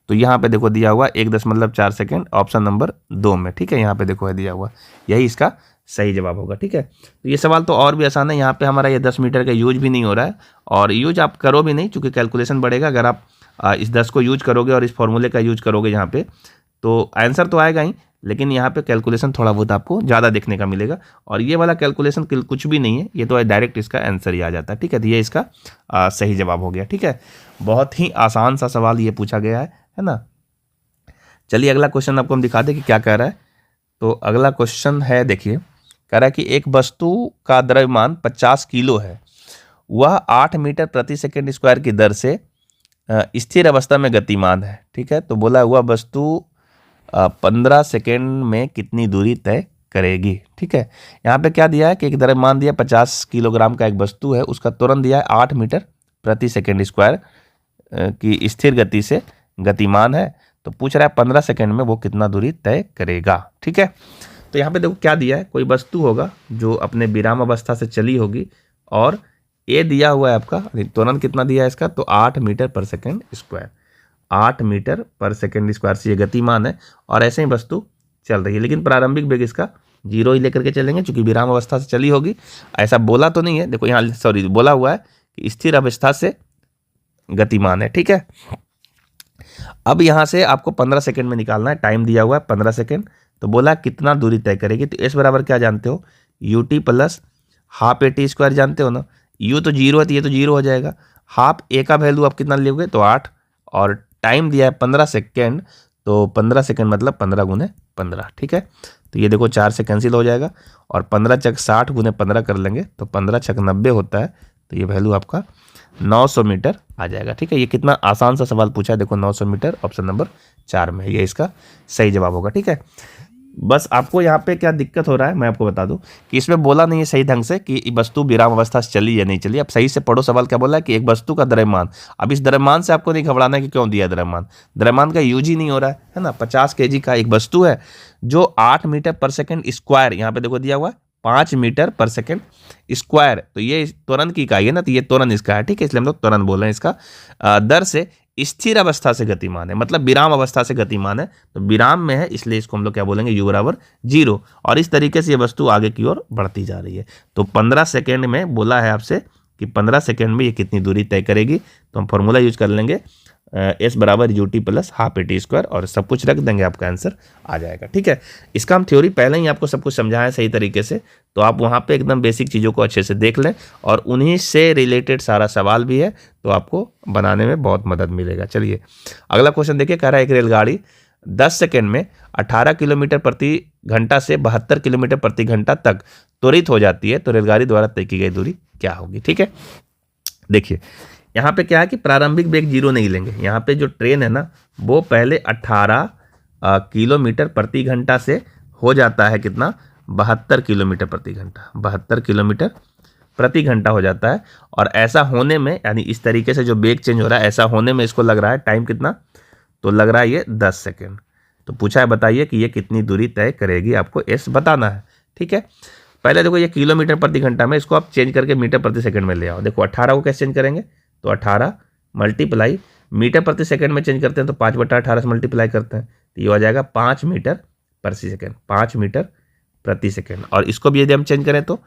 तो यहाँ पे देखो दिया हुआ 1.4 सेकेंड ऑप्शन नंबर 2 में, ठीक है। यहाँ पे देखो है दिया हुआ, यही इसका सही जवाब होगा, ठीक है। तो ये सवाल तो और भी आसान है, यहाँ पे हमारा ये 10 मीटर का यूज भी नहीं हो रहा है, और यूज आप करो भी नहीं चूँकि कैलकुलेशन बढ़ेगा। अगर आप इस 10 को यूज करोगे और इस फॉर्मूले का यूज करोगे यहाँ पे तो आंसर तो आएगा ही, लेकिन यहाँ पे कैलकुलेशन थोड़ा बहुत आपको ज़्यादा देखने का मिलेगा, और ये वाला कैलकुलेशन कुछ भी नहीं है, ये तो डायरेक्ट इसका आंसर ही आ जाता है, ठीक है। तो ये इसका सही जवाब हो गया, ठीक है। बहुत ही आसान सा सवाल ये पूछा गया है ना। चलिए अगला क्वेश्चन आपको हम दिखा दें कि क्या कह रहा है। तो अगला क्वेश्चन है, देखिए कह रहा है कि एक वस्तु का द्रव्यमान 50 किलो है, वह 8 मीटर प्रति सेकेंड स्क्वायर की दर से स्थिर अवस्था में गतिमान है, ठीक है। तो बोला हुआ वस्तु 15 सेकेंड में कितनी दूरी तय करेगी, ठीक है। यहाँ पे क्या दिया है कि एक द्रव्यमान दिया 50 किलोग्राम का एक वस्तु है, उसका त्वरण दिया है 8 मीटर प्रति सेकेंड स्क्वायर की स्थिर गति से गतिमान है, तो पूछ रहा है 15 सेकेंड में वो कितना दूरी तय करेगा, ठीक है। तो यहाँ पे देखो क्या दिया है, कोई वस्तु होगा जो अपने विराम अवस्था से चली होगी, और ये दिया हुआ है आपका त्वरण कितना दिया है इसका, तो 8 मीटर पर सेकेंड स्क्वायर, 8 मीटर पर सेकेंड स्क्वायर से ये गतिमान है, और ऐसे ही वस्तु चल रही है, लेकिन प्रारंभिक वेग इसका 0 ही लेकर के चलेंगे क्योंकि विराम अवस्था से चली होगी। ऐसा बोला तो नहीं है, देखो यहाँ सॉरी बोला हुआ है कि स्थिर अवस्था से गतिमान है, ठीक है। अब यहाँ से आपको 15 सेकेंड में निकालना है, टाइम दिया हुआ है 15 सेकेंड, तो बोला कितना दूरी तय करेगी, तो S बराबर क्या जानते हो, UT plus half AT square जानते हो ना, U तो 0 है तो ये तो 0 हो जाएगा, हाफ A का वैल्यू आप कितना लोगे, तो 8, और टाइम दिया है 15 सेकेंड, तो 15 सेकेंड मतलब 15 × 15, ठीक है। तो ये देखो 4 से कैंसिल हो जाएगा, और 15 × 60 × 15 कर लेंगे तो 15 × 90 होता है, तो ये वैल्यू आपका 900 मीटर आ जाएगा, ठीक है। ये कितना आसान सा सवाल पूछा है, देखो 900 मीटर ऑप्शन नंबर 4 में, ये इसका सही जवाब होगा, ठीक है। बस आपको यहाँ पे क्या दिक्कत हो रहा है मैं आपको बता दूं कि इसमें बोला नहीं है सही ढंग से कि वस्तु विराम अवस्था से चली या नहीं चली। अब सही से पढ़ो सवाल क्या बोला है कि एक वस्तु का द्रव्यमान। अब इस द्रव्यमान से आपको नहीं घबराना है कि क्यों दिया द्रव्यमान, द्रव्यमान का यूज ही नहीं हो रहा है ना। 50 kg का एक वस्तु है जो 8 मीटर पर सेकेंड स्क्वायर, यहाँ पे देखो दिया हुआ है 5 मीटर पर सेकेंड स्क्वायर, तो ये त्वरण की इकाई है ना, तो ये त्वरण इसका है, ठीक है, इसलिए हम लोग त्वरण बोल रहे हैं इसका। दर से स्थिर अवस्था से गतिमान है, मतलब विराम अवस्था से गतिमान है, तो विराम में है इसलिए इसको हम लोग क्या बोलेंगे, u बराबर 0। और इस तरीके से ये वस्तु आगे की ओर बढ़ती जा रही है। तो 15 सेकेंड में बोला है आपसे कि 15 सेकेंड में ये कितनी दूरी तय करेगी, तो हम फॉर्मूला यूज कर लेंगे S बराबर ut plus half AT square और सब कुछ रख देंगे, आपका आंसर आ जाएगा, ठीक है। इसका हम थ्योरी पहले ही आपको सब कुछ समझाया सही तरीके से, तो आप वहाँ पे एकदम बेसिक चीज़ों को अच्छे से देख लें और उन्हीं से रिलेटेड सारा सवाल भी है, तो आपको बनाने में बहुत मदद मिलेगा। चलिए अगला क्वेश्चन देखिए, कह रहा है एक रेलगाड़ी 10 सेकेंड में 18 किलोमीटर प्रति घंटा से 72 किलोमीटर प्रति घंटा तक त्वरित हो जाती है, तो रेलगाड़ी द्वारा तय की गई दूरी क्या होगी, ठीक है। देखिए यहाँ पे क्या है कि प्रारंभिक वेग 0 नहीं लेंगे, यहाँ पे जो ट्रेन है ना वो पहले 18 किलोमीटर प्रति घंटा से हो जाता है कितना, 72 किलोमीटर प्रति घंटा, 72 किलोमीटर प्रति घंटा हो जाता है। और ऐसा होने में, यानी इस तरीके से जो वेग चेंज हो रहा है, ऐसा होने में इसको लग रहा है टाइम कितना, तो लग रहा है ये 10 सेकेंड। तो पूछा है बताइए कि ये कितनी दूरी तय करेगी, आपको एस बताना है, ठीक है। पहले देखो ये किलोमीटर प्रति घंटा में, इसको आप चेंज करके मीटर प्रति सेकंड में ले आओ। देखो 18 को कैसे चेंज करेंगे, तो 18 मल्टीप्लाई मीटर प्रति सेकंड में चेंज करते हैं तो 5/18 से मल्टीप्लाई करते हैं, तो ये हो जाएगा 5 मीटर प्रति सेकंड, 5 मीटर प्रति सेकंड। और इसको भी यदि हम चेंज करें तो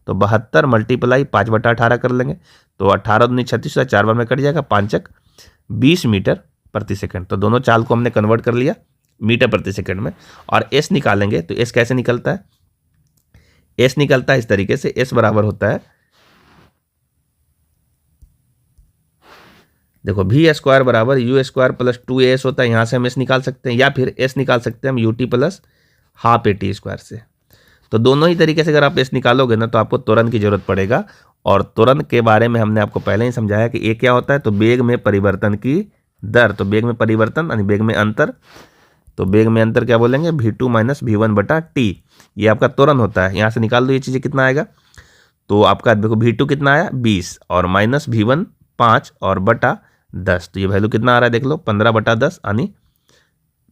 72 मल्टीप्लाई 5/18 कर लेंगे, तो 18 दूनी 36, 4 बार में कट जाएगा, 5 20 मीटर प्रति सेकंड। तो दोनों चाल को हमने कन्वर्ट कर लिया मीटर प्रति सेकंड में। और एस निकालेंगे तो एस कैसे निकलता है, एस निकलता है इस तरीके से, एस बराबर होता है, देखो वी स्क्वायर बराबर यू स्क्वायर प्लस 2as होता है, यहाँ से हम एस निकाल सकते हैं, या फिर एस निकाल सकते हैं हम UT plus half AT square से। तो दोनों ही तरीके से अगर आप एस निकालोगे ना तो आपको त्वरण की जरूरत पड़ेगा। और त्वरण के बारे में हमने आपको पहले ही समझाया कि ये क्या होता है, तो वेग में परिवर्तन की दर, तो वेग में परिवर्तन यानी वेग में अंतर, तो वेग में अंतर क्या बोलेंगे, v2 माइनस v1/t, ये आपका त्वरण होता है। यहाँ से निकाल दो ये चीज़ें, कितना आएगा, तो आपका देखो v2 कितना आया 20 और माइनस v1 5 और बटा 10, तो ये वैल्यू कितना आ रहा है देख लो, 15/10 यानी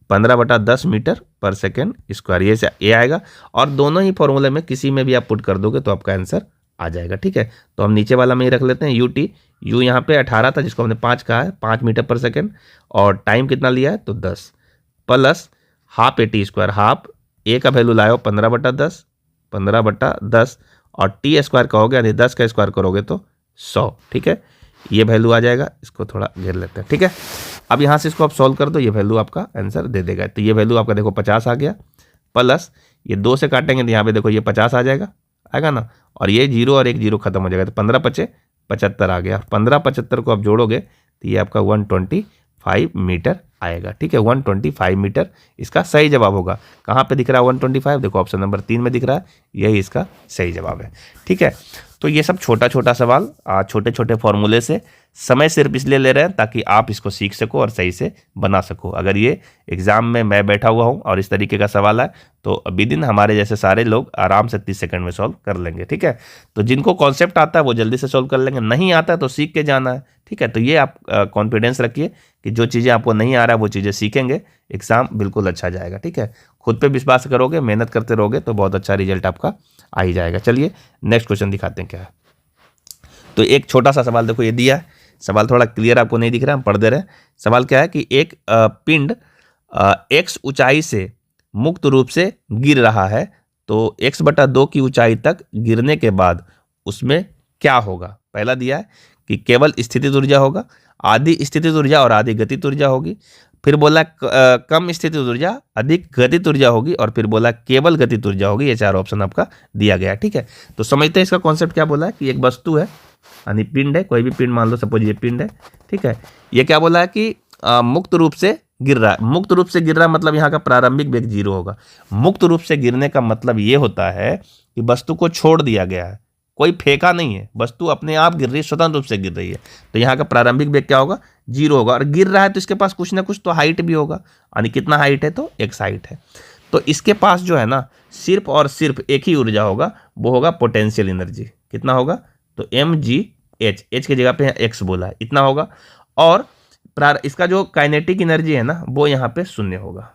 15/10 मीटर पर सेकेंड स्क्वायर, ये आएगा। और दोनों ही फॉर्मूले में किसी में भी आप पुट कर दोगे तो आपका आंसर आ जाएगा, ठीक है। तो हम नीचे वाला में ही रख लेते हैं यूटी, यू यहाँ पे 18 था जिसको हमने 5 कहा है, 5 मीटर पर सेकेंड, और टाइम कितना लिया है तो 10 plus half AT square, half a का वैल्यू लाओ 15/10, 15/10 और टी स्क्वायर कहोगे यानी 10 का स्क्वायर करोगे तो 100, ठीक है, ये वैल्यू आ जाएगा। इसको थोड़ा घेर लेते हैं, ठीक है। अब यहाँ से इसको आप सॉल्व कर दो, ये वैल्यू आपका आंसर दे देगा। तो ये वैल्यू आपका देखो 50 आ गया, प्लस ये 2 से काटेंगे तो यहाँ पे देखो ये 50 आ जाएगा, आएगा ना, और ये 0 और 1 0 खत्म हो जाएगा, तो 15×5 = 75 आ गया। 15×75 को आप जोड़ोगे तो ये आपका 125 मीटर आएगा, ठीक है, 125 मीटर इसका सही जवाब होगा। कहाँ पे दिख रहा है 125, देखो ऑप्शन नंबर 3 में दिख रहा है, यही इसका सही जवाब है, ठीक है। तो ये सब छोटा छोटा सवाल छोटे छोटे फॉर्मूले से समय सिर्फ इसलिए ले रहे हैं ताकि आप इसको सीख सको और सही से बना सको। अगर ये एग्जाम में मैं बैठा हुआ हूँ और इस तरीके का सवाल है तो विदिन हमारे जैसे सारे लोग आराम से 30 सेकंड में सॉल्व कर लेंगे, ठीक है। तो जिनको कॉन्सेप्ट आता है वो जल्दी से सॉल्व कर लेंगे, नहीं आता है तो सीख के जाना है, ठीक है। तो ये आप कॉन्फिडेंस रखिए कि जो चीज़ें आपको नहीं आ रहा है वो चीज़ें सीखेंगे, एग्जाम बिल्कुल अच्छा जाएगा, ठीक है। खुद पे विश्वास करोगे, मेहनत करते रहोगे तो बहुत अच्छा रिजल्ट आपका आ ही जाएगा। चलिए नेक्स्ट क्वेश्चन दिखाते हैं क्या है। तो एक छोटा सा सवाल देखो ये दिया है, सवाल थोड़ा क्लियर आपको नहीं दिख रहा, हम पढ़ दे रहे हैं। सवाल क्या है कि एक पिंड x ऊंचाई से मुक्त रूप से गिर रहा है, तो x/2 की ऊंचाई तक गिरने के बाद उसमें क्या होगा। पहला दिया है कि केवल स्थितिज ऊर्जा होगा, आधी स्थितिज ऊर्जा और आधी गतिज ऊर्जा होगी, फिर बोला कम स्थितिज ऊर्जा, अधिक गतिज ऊर्जा होगी, और फिर बोला केवल गतिज ऊर्जा होगी। ये 4 ऑप्शन आपका दिया गया है, ठीक है। तो समझते हैं इसका कॉन्सेप्ट क्या बोला है कि एक वस्तु है यानी पिंड है, कोई भी पिंड मान लो, सपोज ये पिंड है, ठीक है। ये क्या बोला है कि मुक्त रूप से गिर रहा है। मुक्त रूप से गिर रहा है मतलब यहाँ का प्रारंभिक वेग 0 होगा। मुक्त रूप से गिरने का मतलब ये होता है कि वस्तु को छोड़ दिया गया है, कोई फेंका नहीं है, वस्तु अपने आप गिर रही है, स्वतंत्र रूप से गिर रही है, तो यहाँ का प्रारंभिक वेग क्या होगा 0 होगा। और गिर रहा है तो इसके पास कुछ ना कुछ तो हाइट भी होगा, यानी कितना हाइट है तो x हाइट है। तो इसके पास जो है ना सिर्फ और सिर्फ एक ही ऊर्जा होगा, वो होगा पोटेंशियल एनर्जी। कितना होगा? तो mgh, h की जगह पे x बोला है, इतना होगा। और इसका जो काइनेटिक एनर्जी है ना वो यहाँ पे शून्य होगा,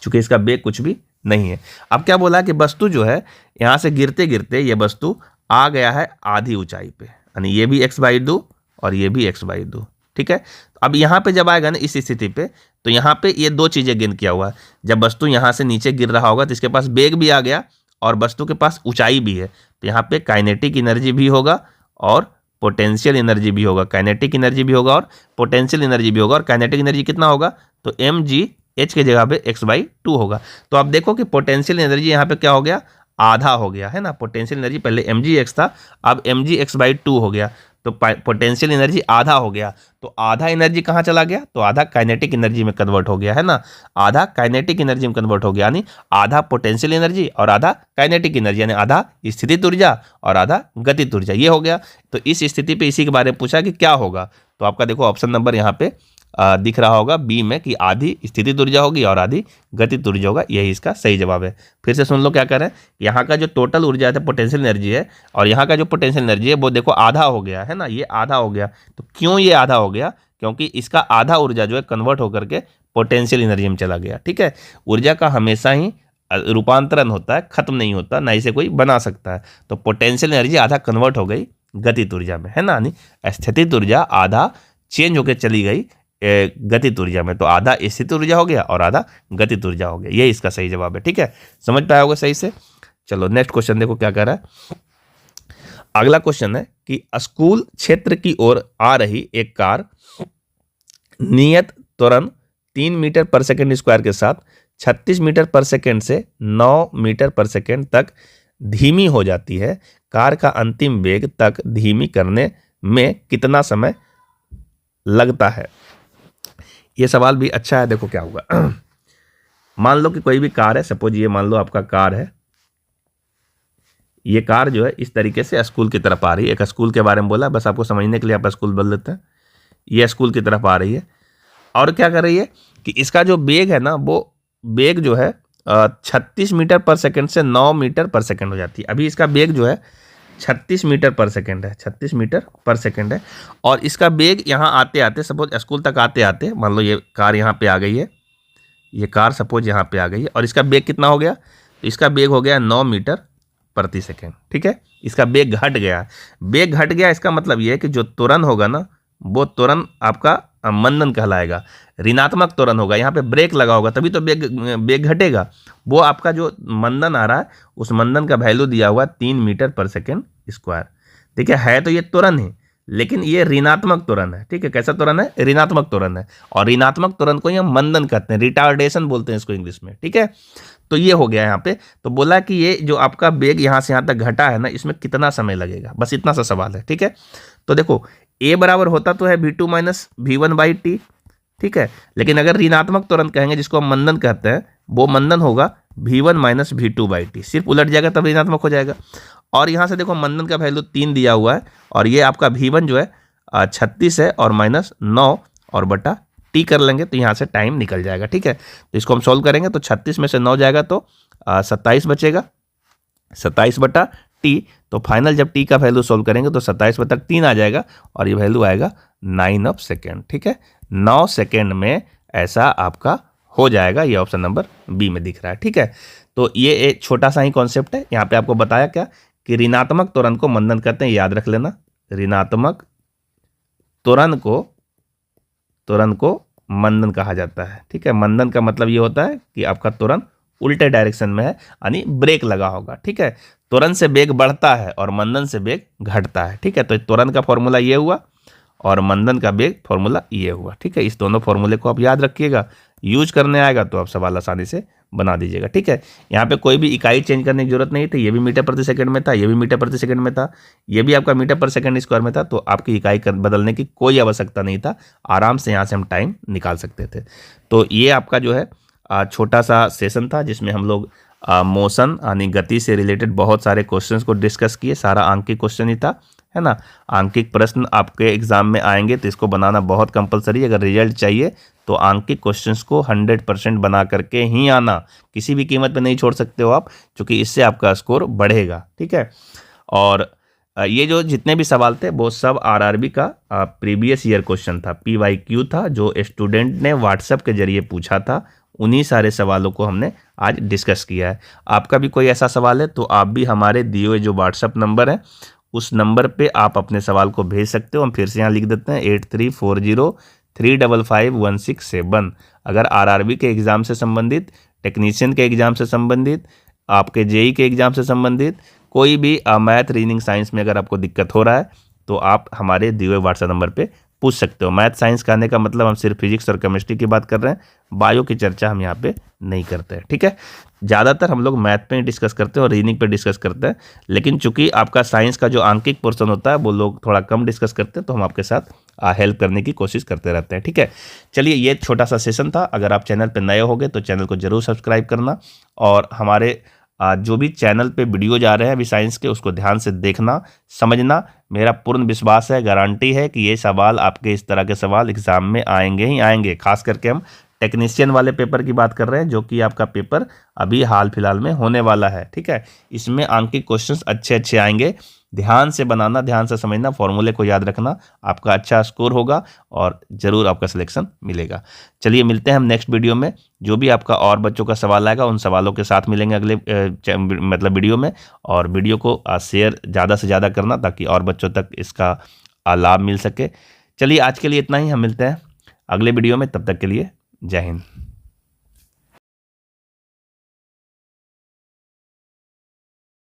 चूंकि इसका वेग कुछ भी नहीं है। अब क्या बोला कि वस्तु जो है यहाँ से गिरते गिरते ये वस्तु आ गया है आधी ऊंचाई पे, यानी ये भी x/2 और ये भी x/2, ठीक है। अब यहाँ पे जब आएगा ना इस स्थिति पे, तो यहाँ पे ये दो चीजें गेन किया हुआ है। जब वस्तु यहाँ से नीचे गिर रहा होगा तो इसके पास वेग भी आ गया और वस्तु के पास ऊंचाई भी है, तो यहाँ पे काइनेटिक एनर्जी भी होगा और पोटेंशियल एनर्जी भी होगा। काइनेटिक एनर्जी भी होगा और पोटेंशियल एनर्जी भी होगा। और काइनेटिक एनर्जी कितना होगा? तो mgh के जगह पे x/2 होगा। तो आप देखो कि पोटेंशियल एनर्जी यहाँ पे क्या हो गया? आधा हो गया है ना। पोटेंशियल एनर्जी पहले mgx था, अब mgx/2 हो गया, तो पोटेंशियल एनर्जी आधा हो गया। तो आधा एनर्जी कहाँ चला गया? तो आधा काइनेटिक एनर्जी में कन्वर्ट हो गया है ना। आधा काइनेटिक एनर्जी में कन्वर्ट हो गया, यानी आधा पोटेंशियल एनर्जी और आधा काइनेटिक एनर्जी, यानी आधा स्थितिज ऊर्जा और आधा गतिज ऊर्जा, ये हो गया। तो इस स्थिति पे इसी के बारे में पूछा कि क्या होगा, तो आपका देखो ऑप्शन नंबर यहाँ पे दिख रहा होगा बी में कि आधी स्थितिज ऊर्जा होगी और आधी गतिज ऊर्जा होगा, यही इसका सही जवाब है। फिर से सुन लो क्या कर रहे हैं, यहाँ का जो टोटल ऊर्जा है पोटेंशियल एनर्जी है और यहाँ का जो पोटेंशियल एनर्जी है वो देखो आधा हो गया है ना, ये आधा हो गया। तो क्यों ये आधा हो गया? क्योंकि इसका आधा ऊर्जा जो है कन्वर्ट होकर के पोटेंशियल एनर्जी में चला गया, ठीक है। ऊर्जा का हमेशा ही रूपांतरण होता है, खत्म नहीं होता, ना इसे कोई बना सकता है। तो पोटेंशियल एनर्जी आधा कन्वर्ट हो गई गतिज ऊर्जा में, है ना, यानी स्थितिज ऊर्जा आधा चेंज होकर चली गई गतिज ऊर्जा में। तो आधा स्थितिज ऊर्जा हो गया और आधा गतिज ऊर्जा हो गया, ये इसका सही जवाब है, ठीक है। समझ पाया होगा सही से। चलो नेक्स्ट क्वेश्चन देखो क्या कर रहा है। अगला क्वेश्चन है कि स्कूल क्षेत्र की ओर आ रही एक कार नियत त्वरण 3 मीटर पर सेकेंड स्क्वायर के साथ 36 मीटर पर सेकेंड से 9 मीटर पर सेकेंड तक धीमी हो जाती है। कार का अंतिम वेग तक धीमी करने में कितना समय लगता है? ये सवाल भी अच्छा है। देखो क्या होगा, मान लो कि कोई भी कार है, सपोज ये मान लो आपका कार है, ये कार जो है इस तरीके से स्कूल की तरफ आ रही है। एक स्कूल के बारे में बोला, बस आपको समझने के लिए आप स्कूल बोल देते हैं। ये स्कूल की तरफ आ रही है और क्या कर रही है कि इसका जो वेग है ना, वो वेग जो है 36 मीटर पर सेकेंड से 9 मीटर पर सेकेंड हो जाती है। अभी इसका वेग जो है 36 मीटर पर सेकेंड है, 36 मीटर पर सेकेंड है। और इसका वेग यहाँ आते आते, सपोज स्कूल तक आते आते, मान लो ये कार यहाँ पे आ गई है, ये कार सपोज यहाँ पे आ गई है और इसका वेग कितना हो गया? तो इसका वेग हो गया 9 मीटर प्रति सेकेंड, ठीक है। इसका वेग घट गया, वेग घट गया, इसका मतलब ये है कि जो त्वरण होगा ना, वो त्वरण आपका मंदन कहलाएगा, ऋणात्मक त्वरण होगा। यहाँ पे ब्रेक लगा होगा तभी तो वेग घटेगा। वो आपका जो मंदन आ रहा है, उस मंदन का वैल्यू दिया हुआ 3 मीटर पर सेकेंड स्क्वायर, ठीक है तो ये त्वरण है, लेकिन ये ऋणात्मक त्वरण है, ठीक है। कैसा त्वरण है? ऋणात्मक त्वरण है। और ऋणात्मक त्वरण को हम मंदन कहते हैं, रिटार्डेशन बोलते हैं इसको इंग्लिश में, ठीक है। तो ये हो गया यहाँ पे। तो बोला कि ये जो आपका वेग यहाँ से यहाँ तक घटा है ना, इसमें कितना समय लगेगा, बस इतना सा सवाल है, ठीक है। तो देखो a बराबर होता तो है v2 माइनस v1/t, ठीक है। लेकिन अगर ऋणात्मक त्वरण कहेंगे, जिसको हम मंदन कहते हैं, वो मंदन होगा v1 माइनस v2/t, सिर्फ उलट जाएगा तब ऋणात्मक हो जाएगा। और यहाँ से देखो मंदन का वैल्यू 3 दिया हुआ है और ये आपका v1 जो है 36 है और माइनस 9 और बटा t कर लेंगे तो यहाँ से टाइम निकल जाएगा, ठीक है। तो इसको हम सॉल्व करेंगे तो 36 में से 9 जाएगा तो 27 बचेगा, 27 बटा t। तो फाइनल जब t का वैल्यू सॉल्व करेंगे तो 27 बटा 3 आ जाएगा और ये वैल्यू आएगा 9 सेकेंड, ठीक है। 9 सेकेंड में ऐसा आपका हो जाएगा। ये ऑप्शन नंबर बी में दिख रहा है, ठीक है। तो ये एक छोटा सा ही कॉन्सेप्ट है। यहाँ पे आपको बताया क्या कि ऋणात्मक त्वरण को मंदन कहते हैं, याद रख लेना। ऋणात्मक त्वरण को मंदन कहा जाता है, ठीक है। मंदन का मतलब ये होता है कि आपका त्वरण उल्टे डायरेक्शन में है, यानी ब्रेक लगा होगा, ठीक है। त्वरण से वेग बढ़ता है और मंदन से वेग घटता है, ठीक है। तो त्वरण का फॉर्मूला ये हुआ और मंदन का वेग फॉर्मूला ये हुआ, ठीक है। इस दोनों फॉर्मूले को आप याद रखिएगा, यूज करने आएगा तो आप सवाल आसानी से बना दीजिएगा, ठीक है। यहाँ पे कोई भी इकाई चेंज करने की जरूरत नहीं थी। ये भी मीटर प्रति सेकंड में था, ये भी मीटर प्रति सेकंड में था, ये भी आपका मीटर पर सेकंड स्क्वायर में था। तो आपकी इकाई बदलने की कोई आवश्यकता नहीं था, आराम से यहाँ से हम टाइम निकाल सकते थे। तो ये आपका जो है छोटा सा सेशन था जिसमें हम लोग मोशन यानी गति से रिलेटेड बहुत सारे क्वेश्चंस को डिस्कस किए। सारा आंकिक क्वेश्चन ही था, है ना। आंकिक प्रश्न आपके एग्जाम में आएंगे तो इसको बनाना बहुत कंपलसरी। अगर रिजल्ट चाहिए तो अंकित क्वेश्चंस को 100% बना करके ही आना, किसी भी कीमत पे नहीं छोड़ सकते हो आप, क्योंकि इससे आपका स्कोर बढ़ेगा। ठीक है, और ये जो जितने भी सवाल थे वो सब आरआरबी का प्रीवियस ईयर क्वेश्चन था, PYQ था, जो स्टूडेंट ने व्हाट्सएप के जरिए पूछा था। उन्हीं सारे सवालों को हमने आज डिस्कस किया है। आपका भी कोई ऐसा सवाल है तो आप भी हमारे दिए हुए जो व्हाट्सएप नंबर है उस नंबर पे आप अपने सवाल को भेज सकते हो। हम फिर से यहाँ लिख देते हैं 8340355167। अगर आरआरबी के एग्ज़ाम से संबंधित, टेक्नीशियन के एग्ज़ाम से संबंधित, आपके जेई के एग्ज़ाम से संबंधित कोई भी मैथ, रीजनिंग, साइंस में अगर आपको दिक्कत हो रहा है तो आप हमारे दिए हुए व्हाट्सएप नंबर पे पूछ सकते हो। मैथ साइंस कहने का मतलब हम सिर्फ फिजिक्स और केमिस्ट्री की बात कर रहे हैं, बायो की चर्चा हम यहाँ पे नहीं करते हैं। ठीक है, ज़्यादातर हम लोग मैथ पे ही डिस्कस करते हैं और रीजनिंग पे डिस्कस करते हैं, लेकिन चूंकि आपका साइंस का जो आंकिक पोर्शन होता है वो लोग थोड़ा कम डिस्कस करते हैं, तो हम आपके साथ हेल्प करने की कोशिश करते रहते हैं। ठीक है, चलिए ये छोटा सा सेशन था। अगर आप चैनल पर नए होगे तो चैनल को जरूर सब्सक्राइब करना, और हमारे जो भी चैनल पे वीडियो जा रहे हैं अभी साइंस के, उसको ध्यान से देखना, समझना। मेरा पूर्ण विश्वास है, गारंटी है कि ये सवाल, आपके इस तरह के सवाल एग्जाम में आएंगे ही आएंगे। खास करके हम टेक्नीशियन वाले पेपर की बात कर रहे हैं, जो कि आपका पेपर अभी हाल फिलहाल में होने वाला है। ठीक है, इसमें अंकित क्वेश्चंस अच्छे अच्छे आएंगे। ध्यान से बनाना, ध्यान से समझना, फॉर्मूले को याद रखना, आपका अच्छा स्कोर होगा और ज़रूर आपका सिलेक्शन मिलेगा। चलिए मिलते हैं हम नेक्स्ट वीडियो में। जो भी आपका और बच्चों का सवाल आएगा उन सवालों के साथ मिलेंगे अगले मतलब वीडियो में। और वीडियो को शेयर ज़्यादा से ज़्यादा करना ताकि और बच्चों तक इसका लाभ मिल सके। चलिए आज के लिए इतना ही, हम मिलते हैं अगले वीडियो में। तब तक के लिए जय हिंद।